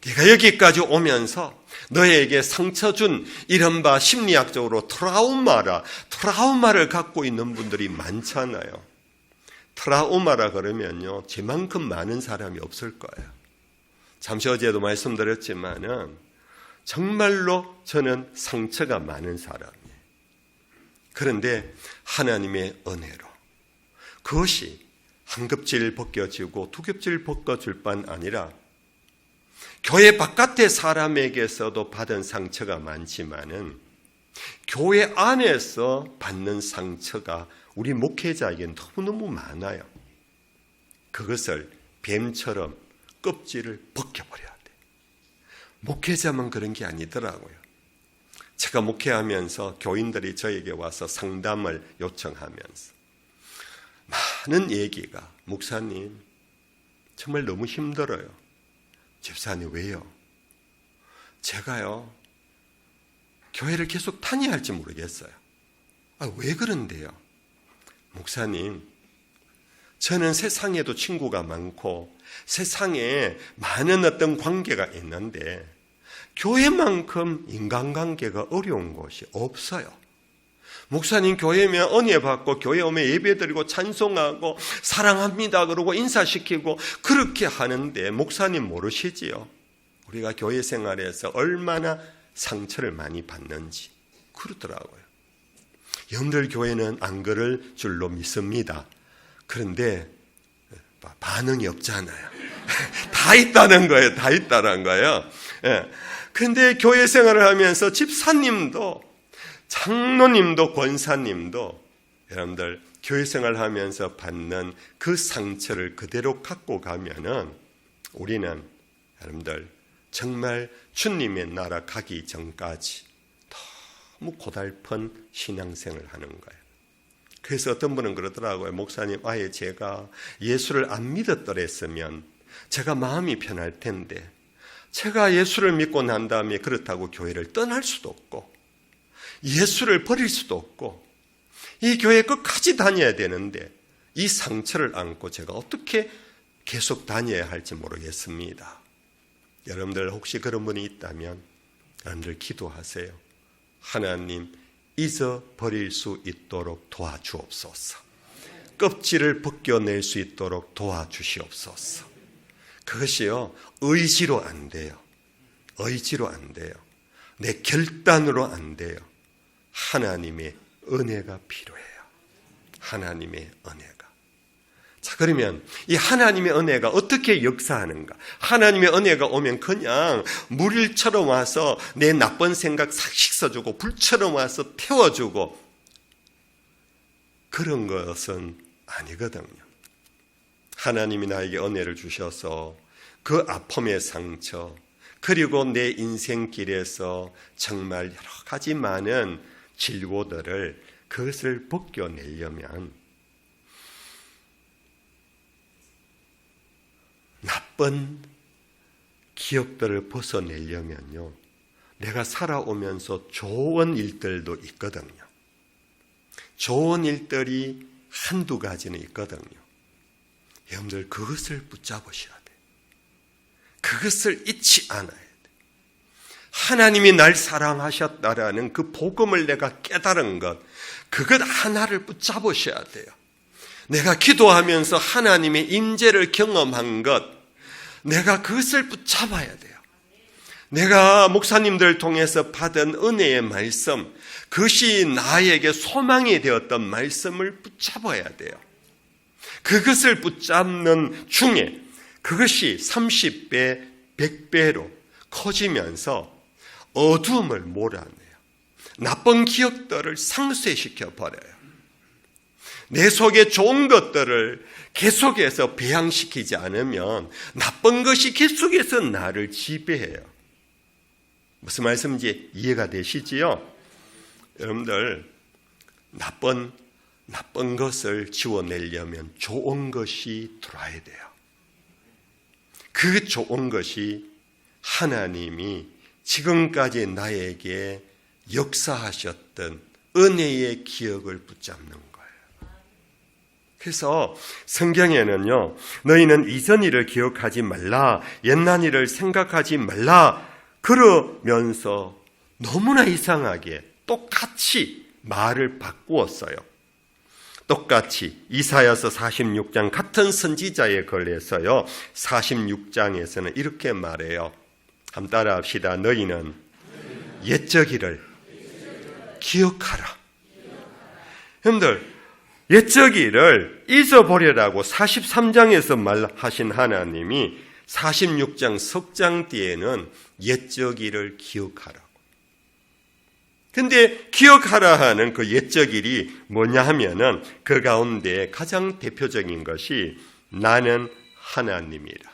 네가 여기까지 오면서 너에게 상처 준 이른바 심리학적으로 트라우마를 갖고 있는 분들이 많잖아요. 트라우마라 그러면요, 제만큼 많은 사람이 없을 거예요. 잠시 어제도 말씀드렸지만은 정말로 저는 상처가 많은 사람이에요. 그런데 하나님의 은혜로 그것이 한 겹질 벗겨지고 두 겹질 벗겨질 뿐 아니라 교회 바깥의 사람에게서도 받은 상처가 많지만은 교회 안에서 받는 상처가 우리 목회자에게는 너무너무 많아요. 그것을 뱀처럼 껍질을 벗겨버려야 돼. 목회자만 그런 게 아니더라고요. 제가 목회하면서 교인들이 저에게 와서 상담을 요청하면서 많은 얘기가 목사님 정말 너무 힘들어요. 집사님 왜요? 제가요 교회를 계속 다녀야 할지 모르겠어요. 왜 그런데요? 목사님, 저는 세상에도 친구가 많고 세상에 많은 어떤 관계가 있는데 교회만큼 인간관계가 어려운 곳이 없어요. 목사님 교회면 은혜 받고 교회 오면 예배드리고 찬송하고 사랑합니다 그러고 인사시키고 그렇게 하는데 목사님 모르시지요? 우리가 교회 생활에서 얼마나 상처를 많이 받는지 그러더라고요. 여러분들 교회는 안 그럴 줄로 믿습니다. 그런데 반응이 없잖아요. 다 있다는 거예요. 다 있다는 거예요. 그런데 교회 생활을 하면서 집사님도 장로님도 권사님도 여러분들 교회 생활을 하면서 받는 그 상처를 그대로 갖고 가면은 우리는 여러분들 정말 주님의 나라 가기 전까지 너무 고달픈 신앙생활을 하는 거예요. 그래서 어떤 분은 그러더라고요. 목사님, 아예 제가 예수를 안 믿었더랬으면 제가 마음이 편할 텐데 제가 예수를 믿고 난 다음에 그렇다고 교회를 떠날 수도 없고 예수를 버릴 수도 없고 이 교회 끝까지 다녀야 되는데 이 상처를 안고 제가 어떻게 계속 다녀야 할지 모르겠습니다. 여러분들 혹시 그런 분이 있다면 여러분들 기도하세요. 하나님 잊어버릴 수 있도록 도와주옵소서. 껍질을 벗겨낼 수 있도록 도와주시옵소서. 그것이요 의지로 안 돼요. 의지로 안 돼요. 내 결단으로 안 돼요. 하나님의 은혜가 필요해요. 하나님의 은혜가. 자, 그러면 이 하나님의 은혜가 어떻게 역사하는가? 하나님의 은혜가 오면 그냥 물처럼 와서 내 나쁜 생각 싹 씻어주고 불처럼 와서 태워주고 그런 것은 아니거든요. 하나님이 나에게 은혜를 주셔서 그 아픔의 상처 그리고 내 인생길에서 정말 여러 가지 많은 질고들을 그것을 벗겨내려면 나쁜 기억들을 벗어내려면요 내가 살아오면서 좋은 일들도 있거든요. 좋은 일들이 한두 가지는 있거든요. 여러분들 그것을 붙잡으셔야 돼요. 그것을 잊지 않아야 돼요. 하나님이 날 사랑하셨다라는 그 복음을 내가 깨달은 것, 그것 하나를 붙잡으셔야 돼요. 내가 기도하면서 하나님의 임재를 경험한 것, 내가 그것을 붙잡아야 돼요. 내가 목사님들 통해서 받은 은혜의 말씀, 그것이 나에게 소망이 되었던 말씀을 붙잡아야 돼요. 그것을 붙잡는 중에 그것이 30배, 100배로 커지면서 어둠을 몰아내요. 나쁜 기억들을 상쇄시켜 버려요. 내 속에 좋은 것들을 계속해서 배양시키지 않으면 나쁜 것이 계속해서 나를 지배해요. 무슨 말씀인지 이해가 되시지요? 여러분들, 나쁜 것을 지워내려면 좋은 것이 들어와야 돼요. 그 좋은 것이 하나님이 지금까지 나에게 역사하셨던 은혜의 기억을 붙잡는 거예요. 그래서 성경에는요, 너희는 이전 일을 기억하지 말라, 옛날 일을 생각하지 말라, 그러면서 너무나 이상하게 똑같이 말을 바꾸었어요. 똑같이 이사야서 46장 같은 선지자의 글에서요, 46장에서는 이렇게 말해요. 한번 따라합시다. 너희는 옛적 일을 기억하라. 여러분들, 옛적 일을 잊어버리라고 43장에서 말하신 하나님이 46장 석장 뒤에는 옛적 일을 기억하라고. 근데 기억하라 하는 그 옛적 일이 뭐냐 하면은 그 가운데 가장 대표적인 것이 나는 하나님이라.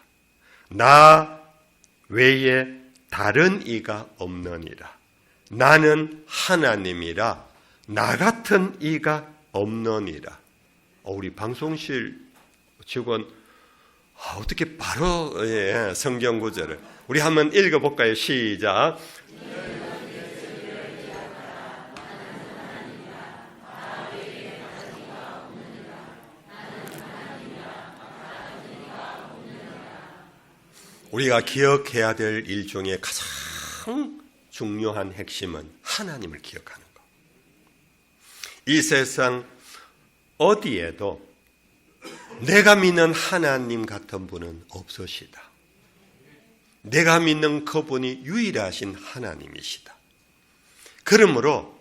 나 외에 다른 이가 없느니라. 나는 하나님이라. 나 같은 이가 없느니라. 우리 방송실 직원 어떻게 바로 성경 구절을 우리 한번 읽어볼까요? 시작. 우리가 기억해야 될 일 중에 가장 중요한 핵심은 하나님을 기억하는 것. 이 세상 어디에도 내가 믿는 하나님 같은 분은 없으시다. 내가 믿는 그분이 유일하신 하나님이시다. 그러므로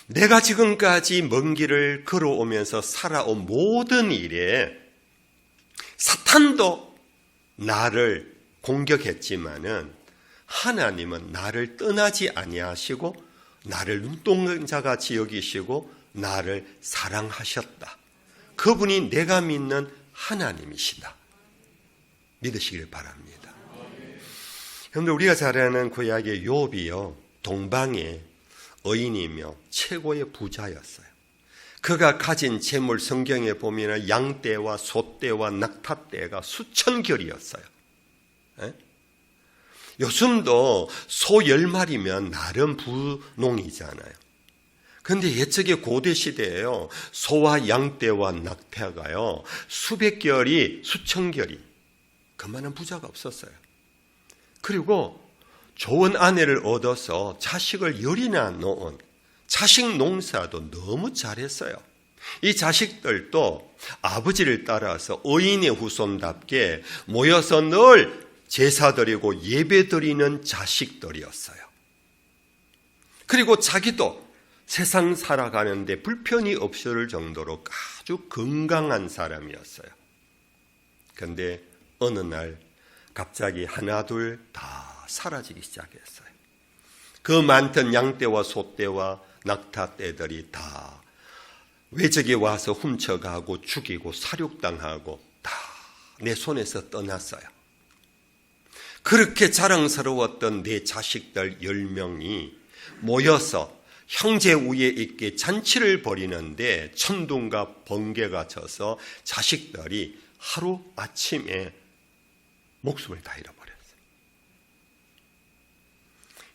내가 지금까지 먼 길을 걸어오면서 살아온 모든 일에 사탄도 나를 공격했지만은 하나님은 나를 떠나지 아니하시고 나를 눈동자같이 여기시고 나를 사랑하셨다. 그분이 내가 믿는 하나님이시다. 믿으시길 바랍니다. 그런데 우리가 잘 아는 그 이야기의 욥이요, 동방의 의인이며 최고의 부자였어요. 그가 가진 재물 성경에 보면 양떼와 소떼와 낙타떼가 수천 결이었어요. 요즘도 소 10마리면 나름 부농이잖아요. 그런데 옛적의 고대 시대에요, 소와 양떼와 낙타가요 수백 결이 수천 결이, 그만한 부자가 없었어요. 그리고 좋은 아내를 얻어서 자식을 열이나 놓은 자식 농사도 너무 잘했어요. 이 자식들도 아버지를 따라서 의인의 후손답게 모여서 늘 제사드리고 예배드리는 자식들이었어요. 그리고 자기도 세상 살아가는데 불편이 없을 정도로 아주 건강한 사람이었어요. 그런데 어느 날 갑자기 하나둘 다 사라지기 시작했어요. 그 많던 양떼와 소떼와 낙타떼들이 다 외적에 와서 훔쳐가고 죽이고 사륙당하고 다 내 손에서 떠났어요. 그렇게 자랑스러웠던 내 자식들 10명이 모여서 형제 위에 있게 잔치를 벌이는데 천둥과 번개가 쳐서 자식들이 하루 아침에 목숨을 다 잃어버렸어요.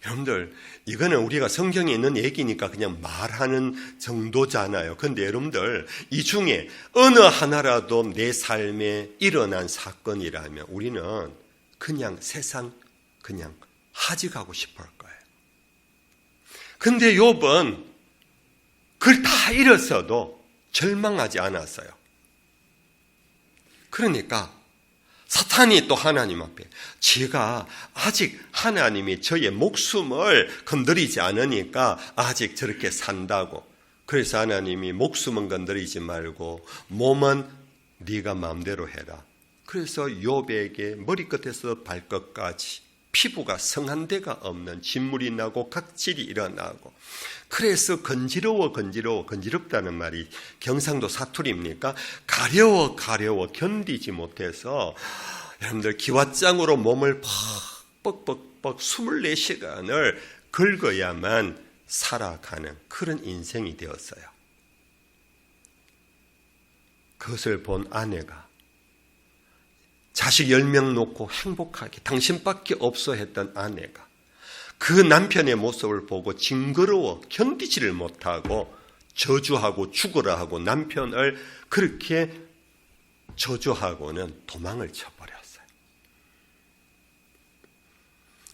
여러분들, 이거는 우리가 성경에 있는 얘기니까 그냥 말하는 정도잖아요. 그런데 여러분들, 이 중에 어느 하나라도 내 삶에 일어난 사건이라면 우리는 그냥 세상 그냥 하직하고 싶을 거예요. 근데 욥은 그걸 다 잃었어도 절망하지 않았어요. 그러니까 사탄이 또 하나님 앞에 제가 아직 하나님이 저의 목숨을 건드리지 않으니까 아직 저렇게 산다고. 그래서 하나님이 목숨은 건드리지 말고 몸은 네가 마음대로 해라. 그래서 욥에게 머리끝에서 발끝까지 피부가 성한데가 없는 진물이 나고 각질이 일어나고, 그래서 건지럽다는 말이 경상도 사투리입니까? 가려워 견디지 못해서 여러분들 기왓장으로 몸을 뻑뻑뻑 24시간을 긁어야만 살아가는 그런 인생이 되었어요. 그것을 본 아내가 자식 10명 놓고 행복하게 당신밖에 없어 했던 아내가 그 남편의 모습을 보고 징그러워 견디지를 못하고 저주하고 죽으라 하고 남편을 그렇게 저주하고는 도망을 쳐버렸어요.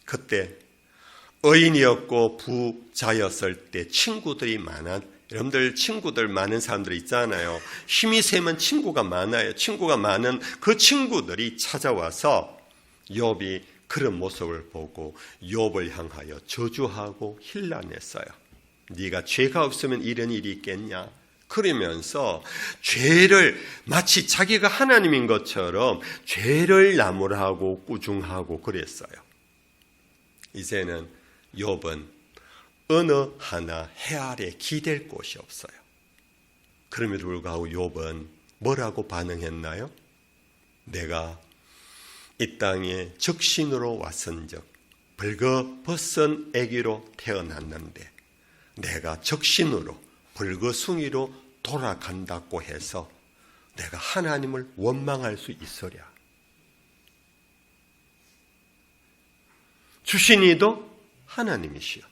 그때 의인이었고 부자였을 때 친구들이 여러분들 친구들 많은 사람들 있잖아요. 힘이 세면 친구가 많아요. 친구가 많은 그 친구들이 찾아와서 욥이 그런 모습을 보고 욥을 향하여 저주하고 힐난했어요. 네가 죄가 없으면 이런 일이 있겠냐? 그러면서 죄를 마치 자기가 하나님인 것처럼 죄를 나무라고 꾸중하고 그랬어요. 이제는 욥은 어느 하나 해 아래 기댈 곳이 없어요. 그럼에도 불구하고 욥은 뭐라고 반응했나요? 내가 이 땅에 적신으로 왔은즉 벌거벗은 아기로 태어났는데 내가 적신으로 벌거숭이로 돌아간다고 해서 내가 하나님을 원망할 수 있으랴. 주신 이도 하나님이시여,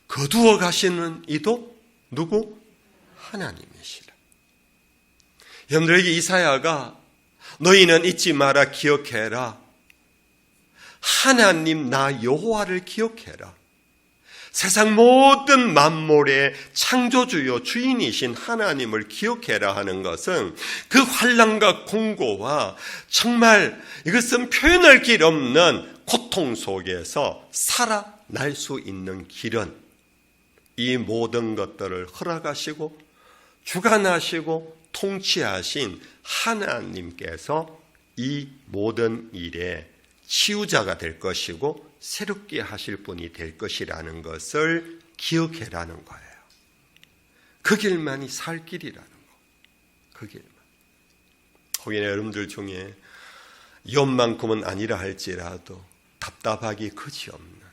거두어 가시는 이도 누구? 하나님이시라. 여러분들에게 이사야가 너희는 잊지 마라, 기억해라. 하나님 나 여호와를 기억해라. 세상 모든 만물의 창조주요 주인이신 하나님을 기억해라 하는 것은 그 환난과 공고와 정말 이것은 표현할 길 없는 고통 속에서 살아날 수 있는 길은 이 모든 것들을 허락하시고 주관하시고 통치하신 하나님께서 이 모든 일에 치유자가 될 것이고 새롭게 하실 분이 될 것이라는 것을 기억해라는 거예요. 그 길만이 살 길이라는 거. 그 길만. 혹여나 여러분들 중에 욥만큼은 아니라 할지라도 답답하기 그지없는,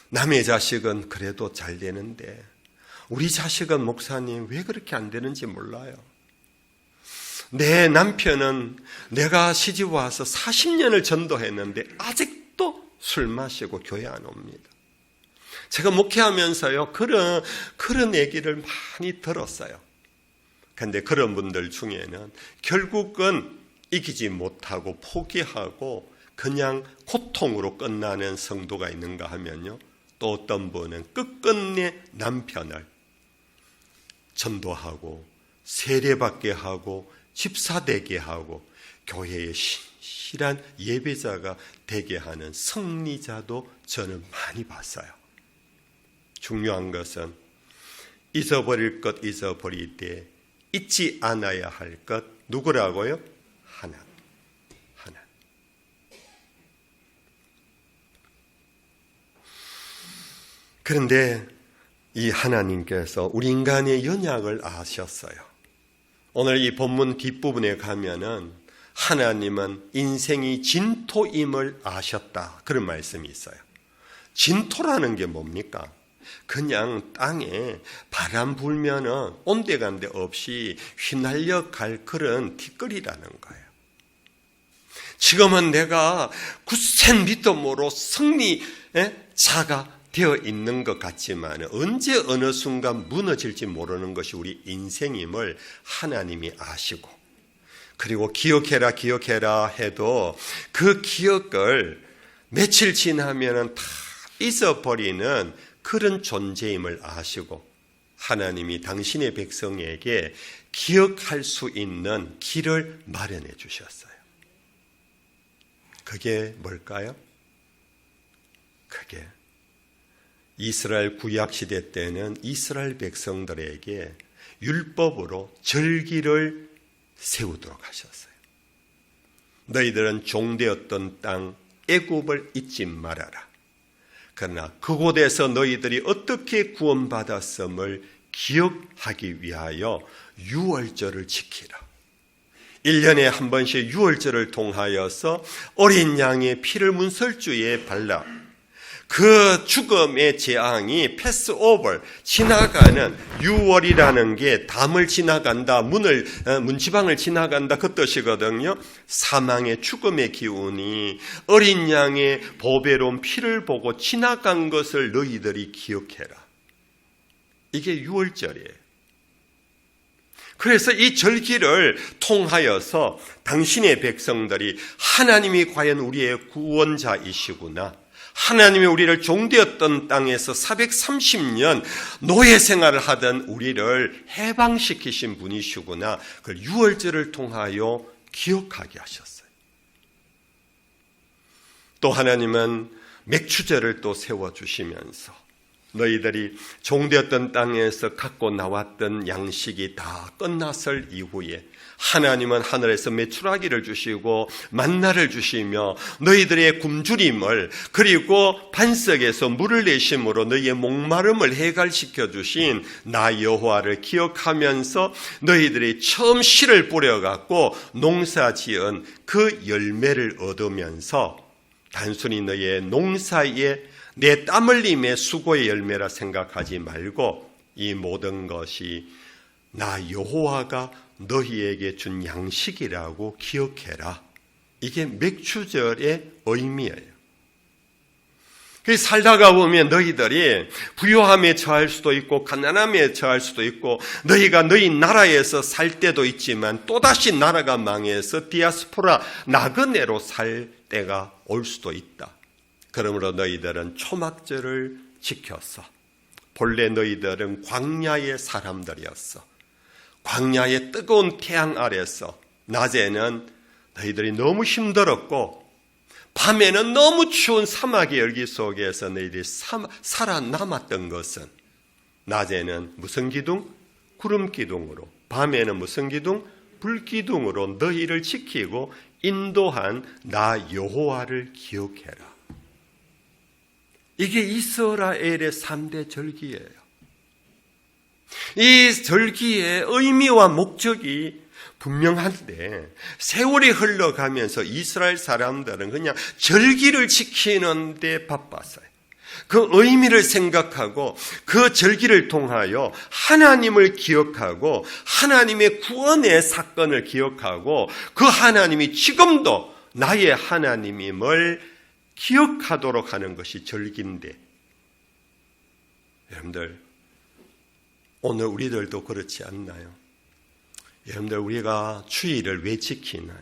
남의 자식은 그래도 잘 되는데 우리 자식은 목사님 왜 그렇게 안 되는지 몰라요. 내 남편은 내가 시집 와서 40년을 전도했는데 아직도 술 마시고 교회 안 옵니다. 제가 목회하면서요 그런 얘기를 많이 들었어요. 그런데 그런 분들 중에는 결국은 이기지 못하고 포기하고 그냥 고통으로 끝나는 성도가 있는가 하면요, 또 어떤 분은 끝끝내 남편을 전도하고 세례받게 하고 집사되게 하고 교회의 신실한 예배자가 되게 하는 승리자도 저는 많이 봤어요. 중요한 것은 잊어버릴 것 잊어버리되 잊지 않아야 할 것 누구라고요? 하나님. 그런데 이 하나님께서 우리 인간의 연약을 아셨어요. 오늘 이 본문 뒷부분에 가면은 하나님은 인생이 진토임을 아셨다, 그런 말씀이 있어요. 진토라는 게 뭡니까? 그냥 땅에 바람 불면은 온데간데 없이 휘날려 갈 그런 티끌이라는 거예요. 지금은 내가 굳센 믿음으로 승리자가 되어 있는 것 같지만 언제 어느 순간 무너질지 모르는 것이 우리 인생임을 하나님이 아시고, 그리고 기억해라 해도 그 기억을 며칠 지나면은 다 잊어버리는 그런 존재임을 아시고 하나님이 당신의 백성에게 기억할 수 있는 길을 마련해 주셨어요. 그게 뭘까요? 그게 이스라엘 구약시대 때는 이스라엘 백성들에게 율법으로 절기를 세우도록 하셨어요. 너희들은 종되었던 땅 애굽을 잊지 말아라. 그러나 그곳에서 너희들이 어떻게 구원받았음을 기억하기 위하여 유월절을 지키라. 1년에 한 번씩 유월절을 통하여서 어린 양의 피를 문설주에 발라 그 죽음의 재앙이 패스오버 지나가는 유월이라는 게 담을 지나간다, 문지방을 지나간다 그 뜻이거든요. 사망의 죽음의 기운이 어린 양의 보배로운 피를 보고 지나간 것을 너희들이 기억해라. 이게 유월절이에요. 그래서 이 절기를 통하여서 당신의 백성들이 하나님이 과연 우리의 구원자이시구나, 하나님이 우리를 종되었던 땅에서 430년 노예 생활을 하던 우리를 해방시키신 분이시구나, 그걸 유월절을 통하여 기억하게 하셨어요. 또 하나님은 맥추절을 또 세워주시면서 너희들이 종되었던 땅에서 갖고 나왔던 양식이 다 끝났을 이후에 하나님은 하늘에서 메추라기를 주시고 만나를 주시며 너희들의 굶주림을 그리고 반석에서 물을 내심으로 너희의 목마름을 해갈시켜 주신 나 여호와를 기억하면서 너희들이 처음 씨를 뿌려갖고 농사지은 그 열매를 얻으면서 단순히 너희의 농사에 내 땀 흘림의 수고의 열매라 생각하지 말고 이 모든 것이 나 여호와가 너희에게 준 양식이라고 기억해라. 이게 맥추절의 의미예요. 그래서 살다가 보면 너희들이 부요함에 처할 수도 있고 가난함에 처할 수도 있고 너희가 너희 나라에서 살 때도 있지만 또다시 나라가 망해서 디아스포라 나그네로 살 때가 올 수도 있다. 그러므로 너희들은 초막절을 지켰어. 본래 너희들은 광야의 사람들이었어. 광야의 뜨거운 태양 아래서 낮에는 너희들이 너무 힘들었고 밤에는 너무 추운 사막의 열기 속에서 너희들이 살아남았던 것은 낮에는 무슨 기둥? 구름 기둥으로, 밤에는 무슨 기둥? 불 기둥으로 너희를 지키고 인도한 나 여호와를 기억해라. 이게 이스라엘의 3대 절기예요. 이 절기의 의미와 목적이 분명한데 세월이 흘러가면서 이스라엘 사람들은 그냥 절기를 지키는 데 바빴어요. 그 의미를 생각하고 그 절기를 통하여 하나님을 기억하고 하나님의 구원의 사건을 기억하고 그 하나님이 지금도 나의 하나님임을 기억하도록 하는 것이 절기인데, 여러분들 오늘 우리들도 그렇지 않나요? 여러분들 우리가 주일을 왜 지키나요?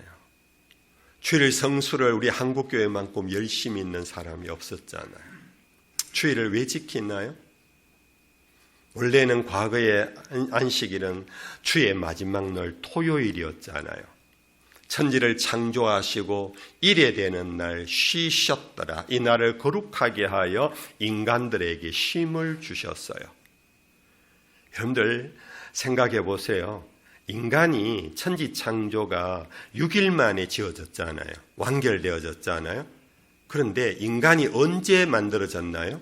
주일 성수를 우리 한국교회만큼 열심히 있는 사람이 없었잖아요. 주일을 왜 지키나요? 원래는 과거의 안식일은 주의 마지막 날 토요일이었잖아요. 천지를 창조하시고 일에 되는 날 쉬셨더라. 이 날을 거룩하게 하여 인간들에게 쉼을 주셨어요. 여러분들 생각해 보세요. 인간이 천지 창조가 6일 만에 지어졌잖아요. 완결되어졌잖아요. 그런데 인간이 언제 만들어졌나요?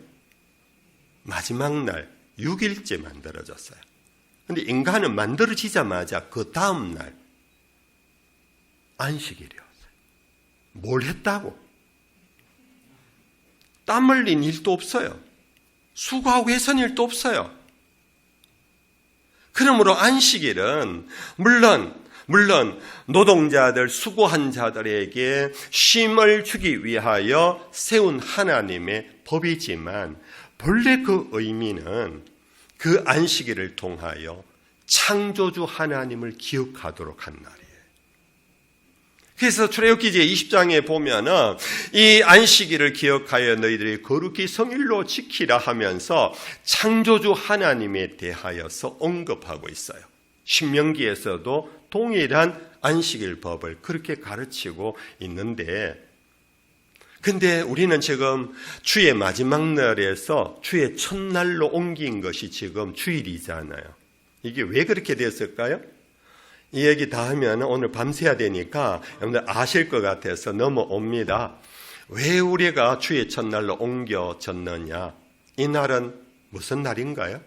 마지막 날 6일째 만들어졌어요. 그런데 인간은 만들어지자마자 그 다음 날 안식일이었어요. 뭘 했다고? 땀 흘린 일도 없어요. 수고하고 애선 일도 없어요. 그러므로 안식일은 물론 노동자들, 수고한 자들에게 쉼을 주기 위하여 세운 하나님의 법이지만 본래 그 의미는 그 안식일을 통하여 창조주 하나님을 기억하도록 한 날이에요. 그래서 출애굽기 20장에 보면은 이 안식일을 기억하여 너희들이 거룩히 성일로 지키라 하면서 창조주 하나님에 대하여서 언급하고 있어요. 신명기에서도 동일한 안식일 법을 그렇게 가르치고 있는데, 근데 우리는 지금 주의 마지막 날에서 주의 첫날로 옮긴 것이 지금 주일이잖아요. 이게 왜 그렇게 됐을까요? 이 얘기 다 하면 오늘 밤새야 되니까 여러분들 아실 것 같아서 넘어옵니다. 왜 우리가 주의 첫날로 옮겨졌느냐? 이 날은 무슨 날인가요?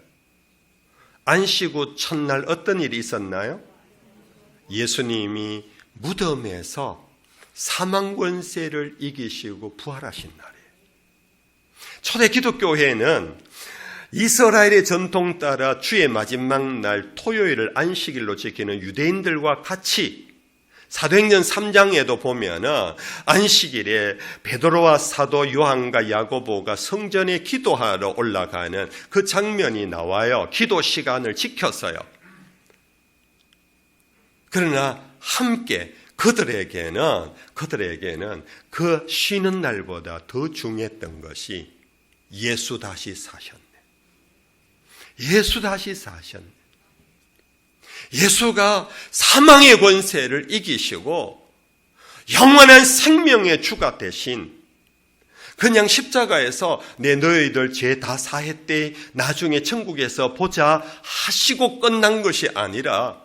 안식 후 첫날 어떤 일이 있었나요? 예수님이 무덤에서 사망 권세를 이기시고 부활하신 날이에요. 초대 기독교회는 이스라엘의 전통 따라 주의 마지막 날 토요일을 안식일로 지키는 유대인들과 같이 사도행전 3장에도 보면은 안식일에 베드로와 사도 요한과 야고보가 성전에 기도하러 올라가는 그 장면이 나와요. 기도 시간을 지켰어요. 그러나 함께 그들에게는 그 쉬는 날보다 더 중요했던 것이 예수 다시 사셨네. 예수 다시 사셨네. 예수가 사망의 권세를 이기시고 영원한 생명의 주가 되신, 그냥 십자가에서 내 너희들 죄 다 사했대 나중에 천국에서 보자 하시고 끝난 것이 아니라,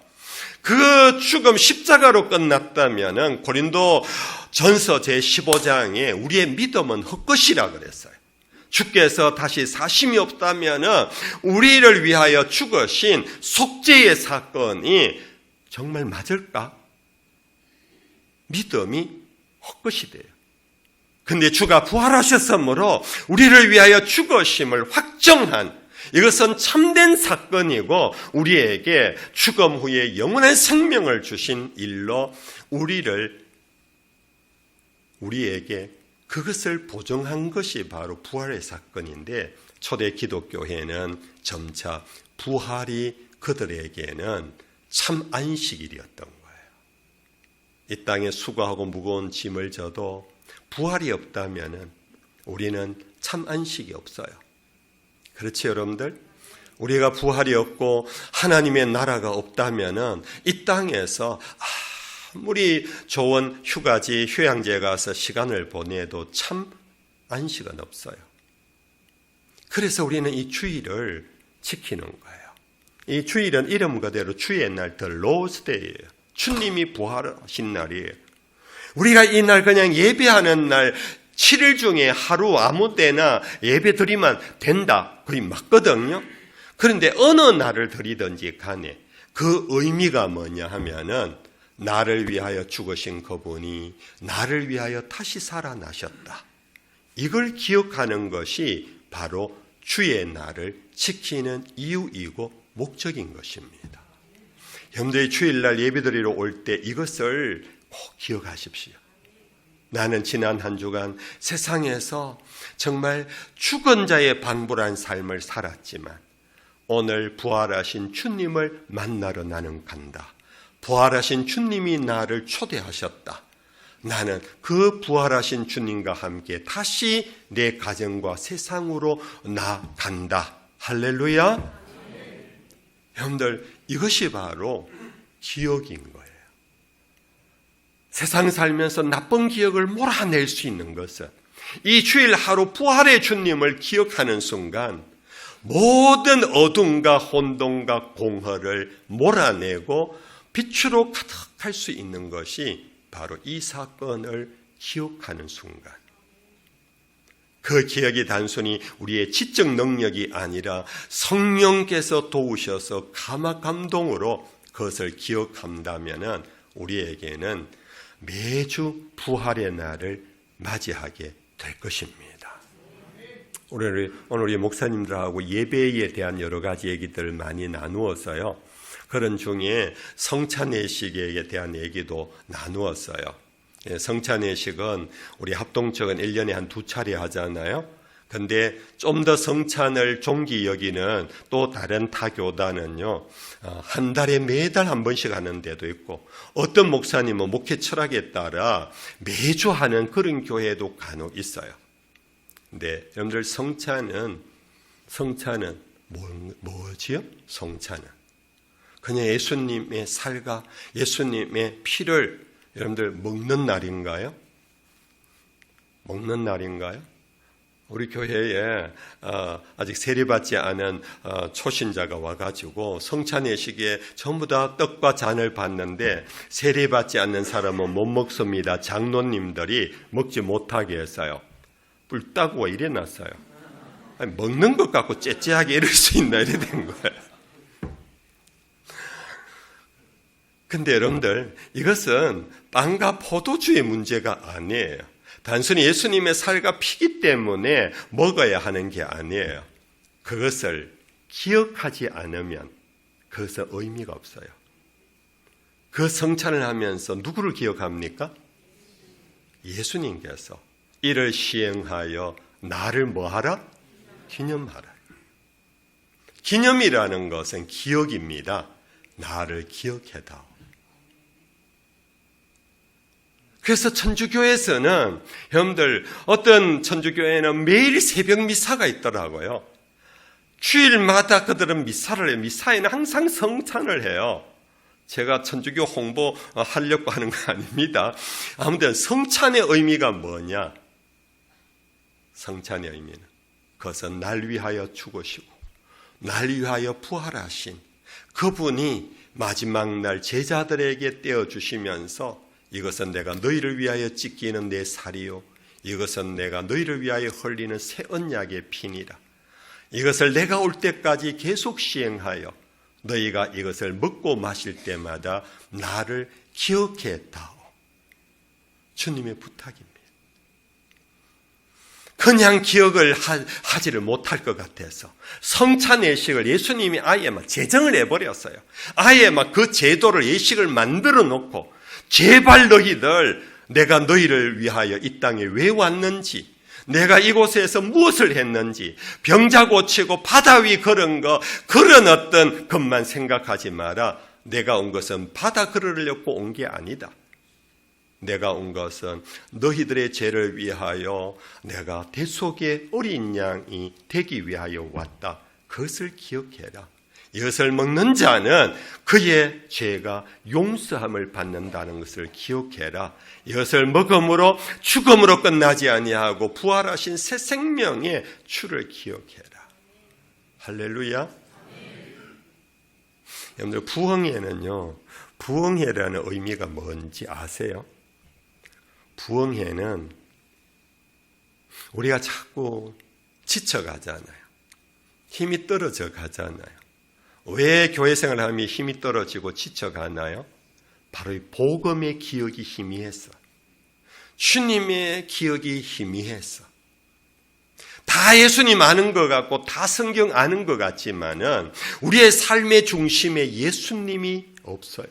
그 죽음 십자가로 끝났다면은 고린도 전서 제15장에 우리의 믿음은 헛것이라 그랬어요. 주께서 다시 사심이 없다면은 우리를 위하여 죽으신 속죄의 사건이 정말 맞을까? 믿음이 헛것이 돼요. 근데 주가 부활하셨으므로 우리를 위하여 죽으심을 확정한, 이것은 참된 사건이고 우리에게 죽음 후에 영원한 생명을 주신 일로 우리에게 그것을 보증한 것이 바로 부활의 사건인데, 초대 기독교회는 점차 부활이 그들에게는 참 안식일이었던 거예요. 이 땅에 수고하고 무거운 짐을 져도 부활이 없다면 우리는 참 안식이 없어요. 그렇지 여러분들? 우리가 부활이 없고 하나님의 나라가 없다면 이 땅에서 아무리 좋은 휴가지, 휴양지에 가서 시간을 보내도 참 안식은 없어요. 그래서 우리는 이 주일을 지키는 거예요. 이 주일은 이름 그대로 주의 날, The Lord's Day예요. 주님이 부활하신 날이에요. 우리가 이 날 그냥 예배하는 날 7일 중에 하루 아무 때나 예배 드리면 된다, 거의 맞거든요. 그런데 어느 날을 드리든지 간에 그 의미가 뭐냐 하면은 나를 위하여 죽으신 그분이 나를 위하여 다시 살아나셨다. 이걸 기억하는 것이 바로 주의 날을 지키는 이유이고 목적인 것입니다. 여러분들이 주일날 예배드리러 올 때 이것을 꼭 기억하십시오. 나는 지난 한 주간 세상에서 정말 죽은 자의 방불한 삶을 살았지만 오늘 부활하신 주님을 만나러 나는 간다. 부활하신 주님이 나를 초대하셨다. 나는 그 부활하신 주님과 함께 다시 내 가정과 세상으로 나간다. 할렐루야. 여러분들, 이것이 바로 기억인 거예요. 세상 살면서 나쁜 기억을 몰아낼 수 있는 것은 이 주일 하루 부활의 주님을 기억하는 순간 모든 어둠과 혼돈과 공허를 몰아내고 빛으로 가득할 수 있는 것이 바로 이 사건을 기억하는 순간. 그 기억이 단순히 우리의 지적 능력이 아니라 성령께서 도우셔서 감동으로 그것을 기억한다면 우리에게는 매주 부활의 날을 맞이하게 될 것입니다. 오늘 우리 목사님들하고 예배에 대한 여러 가지 얘기들을 많이 나누었어요. 그런 중에 성찬예식에 대한 얘기도 나누었어요. 성찬예식은 우리 합동측은 1년에 한 2차례 하잖아요. 근데 좀 더 성찬을 종기 여기는 또 다른 타교단은요, 한 달에 매달 한 번씩 하는 데도 있고, 어떤 목사님은 목회 철학에 따라 매주 하는 그런 교회도 간혹 있어요. 근데 여러분들 성찬은 뭐지요? 성찬은 그냥 예수님의 살과 예수님의 피를 여러분들 먹는 날인가요? 먹는 날인가요? 우리 교회에 아직 세례받지 않은 초신자가 와가지고 성찬 예식에 전부 다 떡과 잔을 받는데 세례받지 않는 사람은 못 먹습니다. 장로님들이 먹지 못하게 했어요. 뿔 따고 이래놨어요. 아니, 먹는 것 갖고 째째하게 이럴 수 있나 이래 된 거예요. 근데 여러분들 이것은 빵과 포도주의 문제가 아니에요. 단순히 예수님의 살과 피기 때문에 먹어야 하는 게 아니에요. 그것을 기억하지 않으면 그것은 의미가 없어요. 그 성찬을 하면서 누구를 기억합니까? 예수님께서 이를 시행하여 나를 뭐하라? 기념하라. 기념이라는 것은 기억입니다. 나를 기억해다오. 그래서 천주교에서는 여러분들 어떤 천주교회는 매일 새벽 미사가 있더라고요. 주일마다 그들은 미사를 해요. 미사에는 항상 성찬을 해요. 제가 천주교 홍보하려고 하는 거 아닙니다. 아무튼 성찬의 의미가 뭐냐? 성찬의 의미는 그것은 날 위하여 죽으시고 날 위하여 부활하신 그분이 마지막 날 제자들에게 떼어주시면서 이것은 내가 너희를 위하여 찢기는 내 살이요 이것은 내가 너희를 위하여 흘리는 새 언약의 피니라. 이것을 내가 올 때까지 계속 시행하여 너희가 이것을 먹고 마실 때마다 나를 기억해다오. 주님의 부탁입니다. 그냥 기억을 하지를 못할 것 같아서 성찬 예식을 예수님이 아예 막 제정을 해버렸어요. 아예 막 그 제도를 예식을 만들어 놓고 제발 너희들 내가 너희를 위하여 이 땅에 왜 왔는지 내가 이곳에서 무엇을 했는지 병자 고치고 바다 위 걸은 거 그런 어떤 것만 생각하지 마라. 내가 온 것은 바다 걸으려고 온 게 아니다. 내가 온 것은 너희들의 죄를 위하여 내가 대속의 어린 양이 되기 위하여 왔다. 그것을 기억해라. 이것을 먹는 자는 그의 죄가 용서함을 받는다는 것을 기억해라. 이것을 먹음으로 죽음으로 끝나지 아니하고 부활하신 새 생명의 주를 기억해라. 할렐루야. 여러분들 부흥회는요, 부흥회라는 의미가 뭔지 아세요? 부흥회는 우리가 자꾸 지쳐가잖아요. 힘이 떨어져 가잖아요. 왜 교회 생활하면 힘이 떨어지고 지쳐가나요? 바로 이 복음의 기억이 희미해서, 주님의 기억이 희미해서. 다 예수님 아는 것 같고 다 성경 아는 것 같지만은 우리의 삶의 중심에 예수님이 없어요.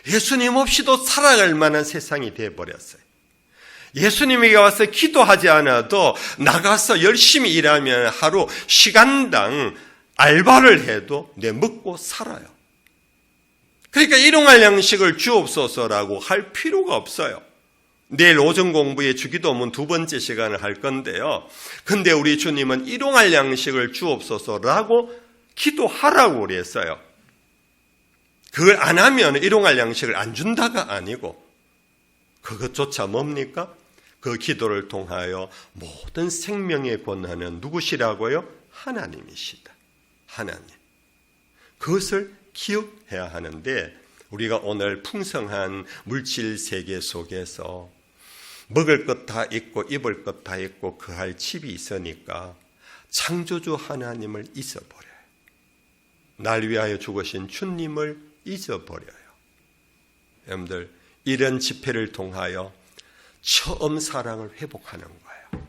예수님 없이도 살아갈 만한 세상이 되어버렸어요. 예수님에게 와서 기도하지 않아도 나가서 열심히 일하면 하루 시간당 알바를 해도 내 먹고 살아요. 그러니까 일용할 양식을 주옵소서라고 할 필요가 없어요. 내일 오전 공부에 주기도문 2번째 시간을 할 건데요. 근데 우리 주님은 일용할 양식을 주옵소서라고 기도하라고 그랬어요. 그걸 안 하면 일용할 양식을 안 준다가 아니고 그것조차 뭡니까? 그 기도를 통하여 모든 생명의 권한은 누구시라고요? 하나님이시다. 하나님. 그것을 기억해야 하는데 우리가 오늘 풍성한 물질 세계 속에서 먹을 것 다 있고 입을 것 다 있고 그할 집이 있으니까 창조주 하나님을 잊어버려요. 날 위하여 죽으신 주님을 잊어버려요. 여러분들 이런 집회를 통하여 처음 사랑을 회복하는 거예요.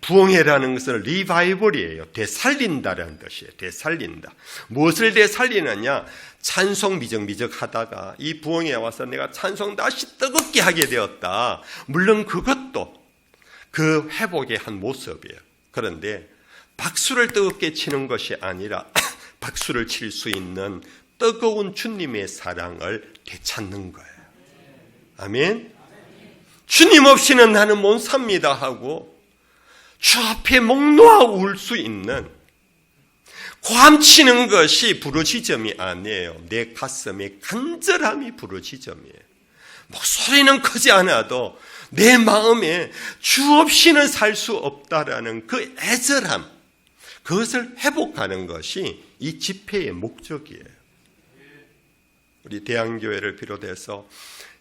부흥회라는 것은 리바이벌이에요. 되살린다라는 뜻이에요. 되살린다. 무엇을 되살리느냐? 찬송 미적미적 하다가 이 부흥회에 와서 내가 찬송 다시 뜨겁게 하게 되었다. 물론 그것도 그 회복의 한 모습이에요. 그런데 박수를 뜨겁게 치는 것이 아니라 박수를 칠 수 있는 뜨거운 주님의 사랑을 되찾는 거예요. 아멘. 주님 없이는 나는 못 삽니다 하고 주 앞에 목 놓아 울 수 있는, 고함치는 것이 부르짖음이 아니에요. 내 가슴의 간절함이 부르짖음이에요. 목소리는 크지 않아도 내 마음에 주 없이는 살 수 없다라는 그 애절함, 그것을 회복하는 것이 이 집회의 목적이에요. 우리 대한교회를 비롯해서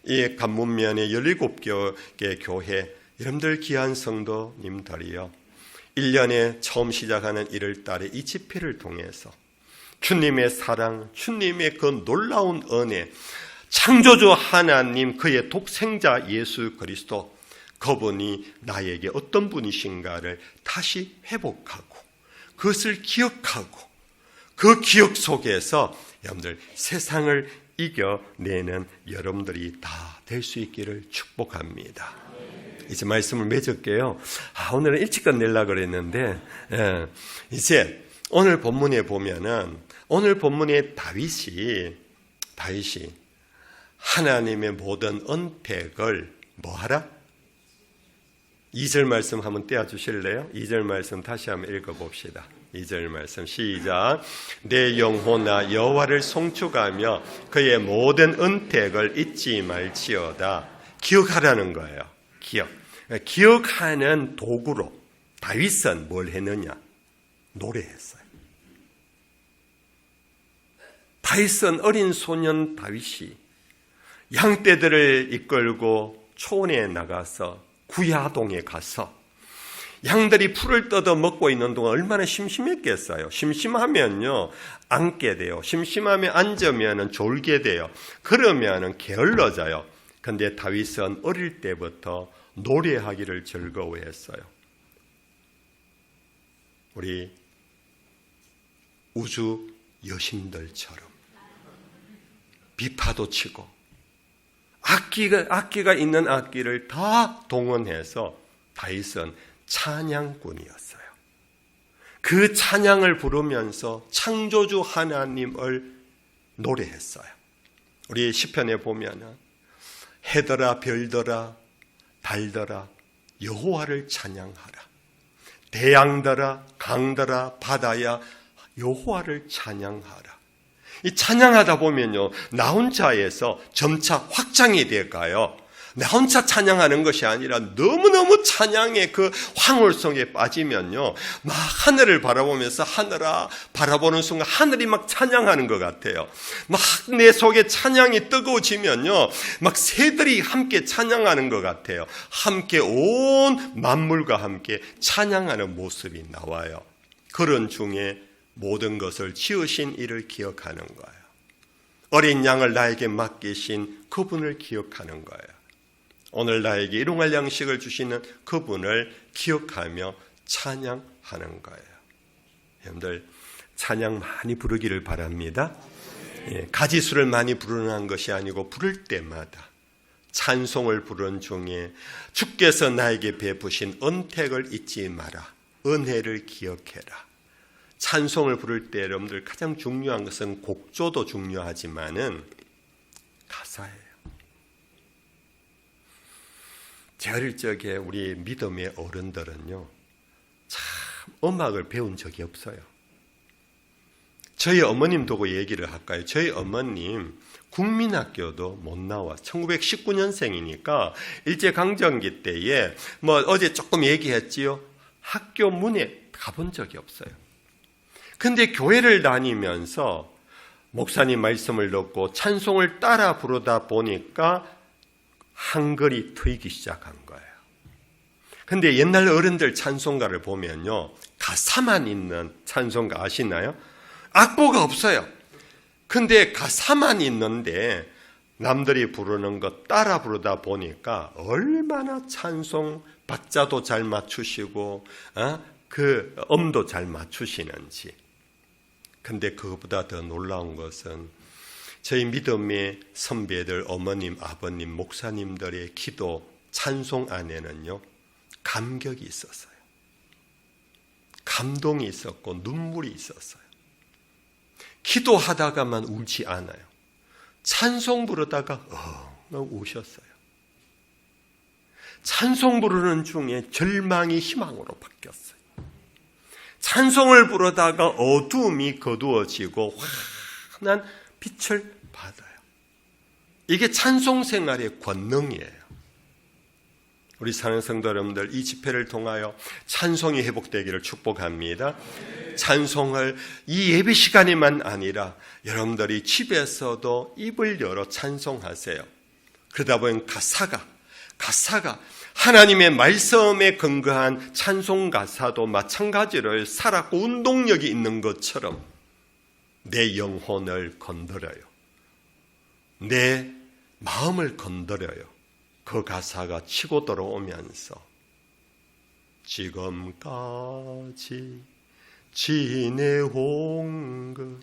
이 간문면의 17개 교회, 여러분들 귀한 성도님들이요, 1년에 처음 시작하는 1월 달에 이 집회를 통해서 주님의 사랑, 주님의 그 놀라운 은혜, 창조주 하나님, 그의 독생자 예수 그리스도, 그분이 나에게 어떤 분이신가를 다시 회복하고 그것을 기억하고 그 기억 속에서 여러분들 세상을 이겨내는 여러분들이 다 될 수 있기를 축복합니다. 이제 말씀을 맺을게요. 오늘은 일찍 끝내려고 그랬는데, 이제 오늘 본문에 보면은, 오늘 본문에 다윗이 하나님의 모든 언택을 뭐하라? 2절 말씀 한번 떼어주실래요? 2절 말씀 다시 한번 읽어봅시다. 2절 말씀 시작. 내 영혼아 여호와를 송축하며 그의 모든 은택을 잊지 말지어다. 기억하라는 거예요. 기억하는 도구로 다윗은 뭘 했느냐? 노래했어요. 다윗은 어린 소년 다윗이 양떼들을 이끌고 초원에 나가서 구야동에 가서 양들이 풀을 뜯어 먹고 있는 동안 얼마나 심심했겠어요. 심심하면요 앉게 돼요. 심심하면 앉으면 졸게 돼요. 그러면 게을러져요. 그런데 다윗은 어릴 때부터 노래하기를 즐거워했어요. 우리 우주 여신들처럼 비파도 치고 악기가 있는 악기를 다 동원해서 다윗은 찬양꾼이었어요. 그 찬양을 부르면서 창조주 하나님을 노래했어요. 우리 시편에 보면은 해더라 별더라 달더라 여호와를 찬양하라. 대양더라 강더라 바다야 여호와를 찬양하라. 이 찬양하다 보면요 나 혼자에서 점차 확장이 돼가요. 나 혼자 찬양하는 것이 아니라 너무너무 찬양의 그 황홀성에 빠지면요 막 하늘을 바라보면서 하늘아 바라보는 순간 하늘이 막 찬양하는 것 같아요. 막 내 속에 찬양이 뜨거워지면요 막 새들이 함께 찬양하는 것 같아요. 함께 온 만물과 함께 찬양하는 모습이 나와요. 그런 중에 모든 것을 지으신 이를 기억하는 거예요. 어린 양을 나에게 맡기신 그분을 기억하는 거예요. 오늘 나에게 일용할 양식을 주시는 그분을 기억하며 찬양하는 거예요. 여러분들 찬양 많이 부르기를 바랍니다. 가지수를 많이 부르는 것이 아니고 부를 때마다 찬송을 부른 중에 주께서 나에게 베푸신 은택을 잊지 마라. 은혜를 기억해라. 찬송을 부를 때 여러분들 가장 중요한 것은 곡조도 중요하지만은 가사예요. 제 어릴 적에 우리 믿음의 어른들은요 참 음악을 배운 적이 없어요. 저희 어머님 두고 얘기를 할까요? 저희 어머님 국민학교도 못 나와 1919년생이니까 일제강점기 때에 어제 조금 얘기했지요. 학교 문에 가본 적이 없어요. 근데 교회를 다니면서 목사님 말씀을 듣고 찬송을 따라 부르다 보니까 한글이 트이기 시작한 거예요. 근데 옛날 어른들 찬송가를 보면요 가사만 있는 찬송가 아시나요? 악보가 없어요. 근데 가사만 있는데 남들이 부르는 것 따라 부르다 보니까 얼마나 찬송 박자도 잘 맞추시고 그 음도 잘 맞추시는지. 근데 그것보다 더 놀라운 것은 저희 믿음의 선배들, 어머님, 아버님, 목사님들의 기도, 찬송 안에는요 감격이 있었어요. 감동이 있었고 눈물이 있었어요. 기도하다가만 울지 않아요. 찬송 부르다가 우셨어요. 찬송 부르는 중에 절망이 희망으로 바뀌었어요. 찬송을 부르다가 어두움이 거두어지고 환한 빛을 받아요. 이게 찬송 생활의 권능이에요. 우리 사랑하는 성도 여러분들, 이 집회를 통하여 찬송이 회복되기를 축복합니다. 찬송을 이 예배 시간에만 아니라 여러분들이 집에서도 입을 열어 찬송하세요. 그러다 보면 가사가 하나님의 말씀에 근거한 찬송 가사도 마찬가지로 살았고 운동력이 있는 것처럼 내 영혼을 건드려요. 내 마음을 건드려요. 그 가사가 치고 들어오면서 지금까지 지내온 것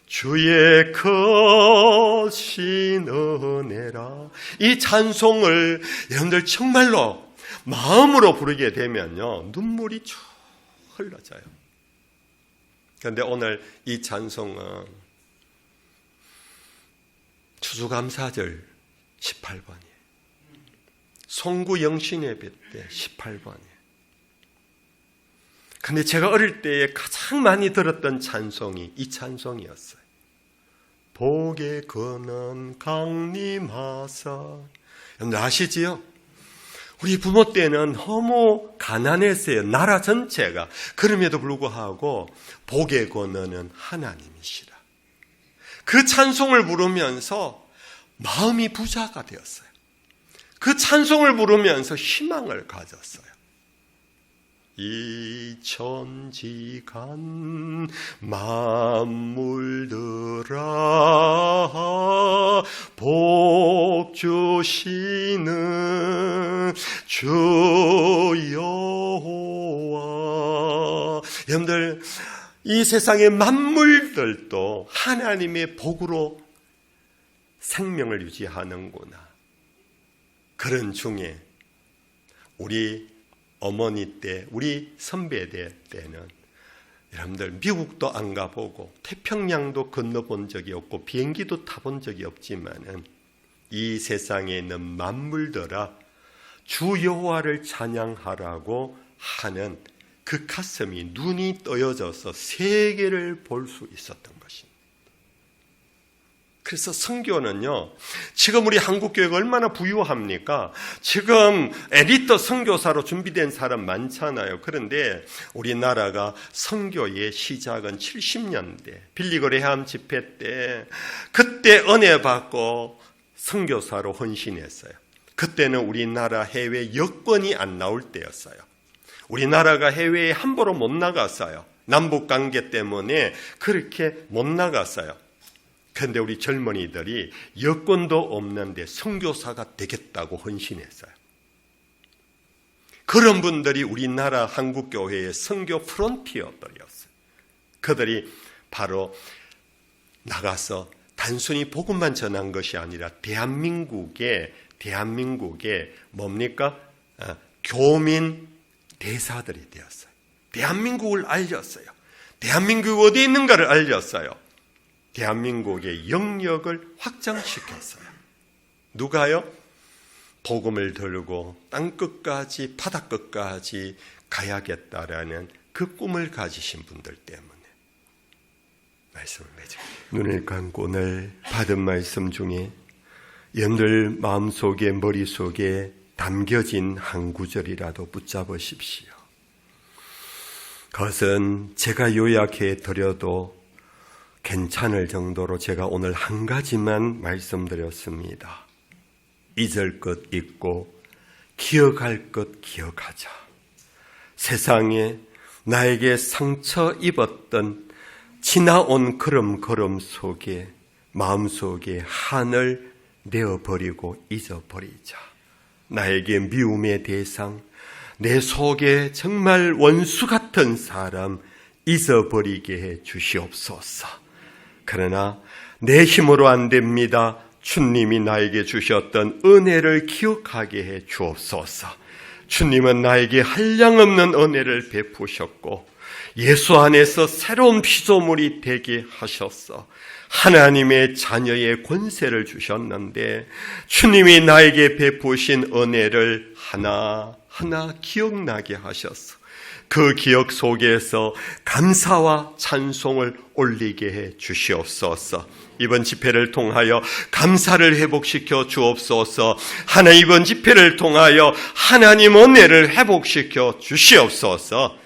주의 크신 은혜라. 이 찬송을 여러분들 정말로 마음으로 부르게 되면요 눈물이 쭉 흘러져요. 그런데 오늘 이 찬송은 추수감사절 18번이에요. 송구 영신예배 때 18번이에요. 근데 제가 어릴 때에 가장 많이 들었던 찬송이 이 찬송이었어요. 복에 거는 강림하사. 여러분들 아시지요? 우리 부모 때는 너무 가난했어요. 나라 전체가. 그럼에도 불구하고 복에 거는 하나님이시라. 그 찬송을 부르면서 마음이 부자가 되었어요. 그 찬송을 부르면서 희망을 가졌어요. 이천지간 만물들아 복 주시는 주 여호와. 여러분들 이 세상의 만물들도 하나님의 복으로 생명을 유지하는구나. 그런 중에 우리 어머니 때, 우리 선배들 때는 여러분들 미국도 안 가보고 태평양도 건너본 적이 없고 비행기도 타본 적이 없지만은 이 세상에 있는 만물들아 주 여호와를 찬양하라고 하는 그 가슴이 눈이 떠여져서 세계를 볼 수 있었던 것입니다. 그래서 선교는요, 지금 우리 한국교회가 얼마나 부유합니까? 지금 엘리트 선교사로 준비된 사람 많잖아요. 그런데 우리나라가 선교의 시작은 70년대 빌리그레함 집회 때, 그때 은혜 받고 선교사로 헌신했어요. 그때는 우리나라 해외 여권이 안 나올 때였어요. 우리나라가 해외에 함부로 못 나갔어요. 남북관계 때문에 그렇게 못 나갔어요. 그런데 우리 젊은이들이 여권도 없는데 선교사가 되겠다고 헌신했어요. 그런 분들이 우리나라 한국교회의 선교 프론티어들이었어요. 그들이 바로 나가서 단순히 복음만 전한 것이 아니라 대한민국의 뭡니까? 교민 대사들이 되었어요. 대한민국을 알렸어요. 대한민국이 어디 있는가를 알렸어요. 대한민국의 영역을 확장시켰어요. 누가요? 복음을 들고 땅끝까지 바다끝까지 가야겠다라는 그 꿈을 가지신 분들 때문에 말씀을 맺어요. 눈을 감고 오늘 받은 말씀 중에 여러분들 마음속에 머릿속에 담겨진 한 구절이라도 붙잡으십시오. 그것은 제가 요약해 드려도 괜찮을 정도로 제가 오늘 한 가지만 말씀드렸습니다. 잊을 것 잊고 기억할 것 기억하자. 세상에 나에게 상처 입었던 지나온 걸음 속에 마음속에 한을 내어버리고 잊어버리자. 나에게 미움의 대상, 내 속에 정말 원수 같은 사람 잊어버리게 해 주시옵소서. 그러나 내 힘으로 안 됩니다. 주님이 나에게 주셨던 은혜를 기억하게 해 주옵소서. 주님은 나에게 한량없는 은혜를 베푸셨고 예수 안에서 새로운 피조물이 되게 하셨어. 하나님의 자녀의 권세를 주셨는데 주님이 나에게 베푸신 은혜를 하나하나 기억나게 하셨어. 그 기억 속에서 감사와 찬송을 올리게 해 주시옵소서. 이번 집회를 통하여 감사를 회복시켜 주옵소서. 이번 집회를 통하여 하나님 은혜를 회복시켜 주시옵소서.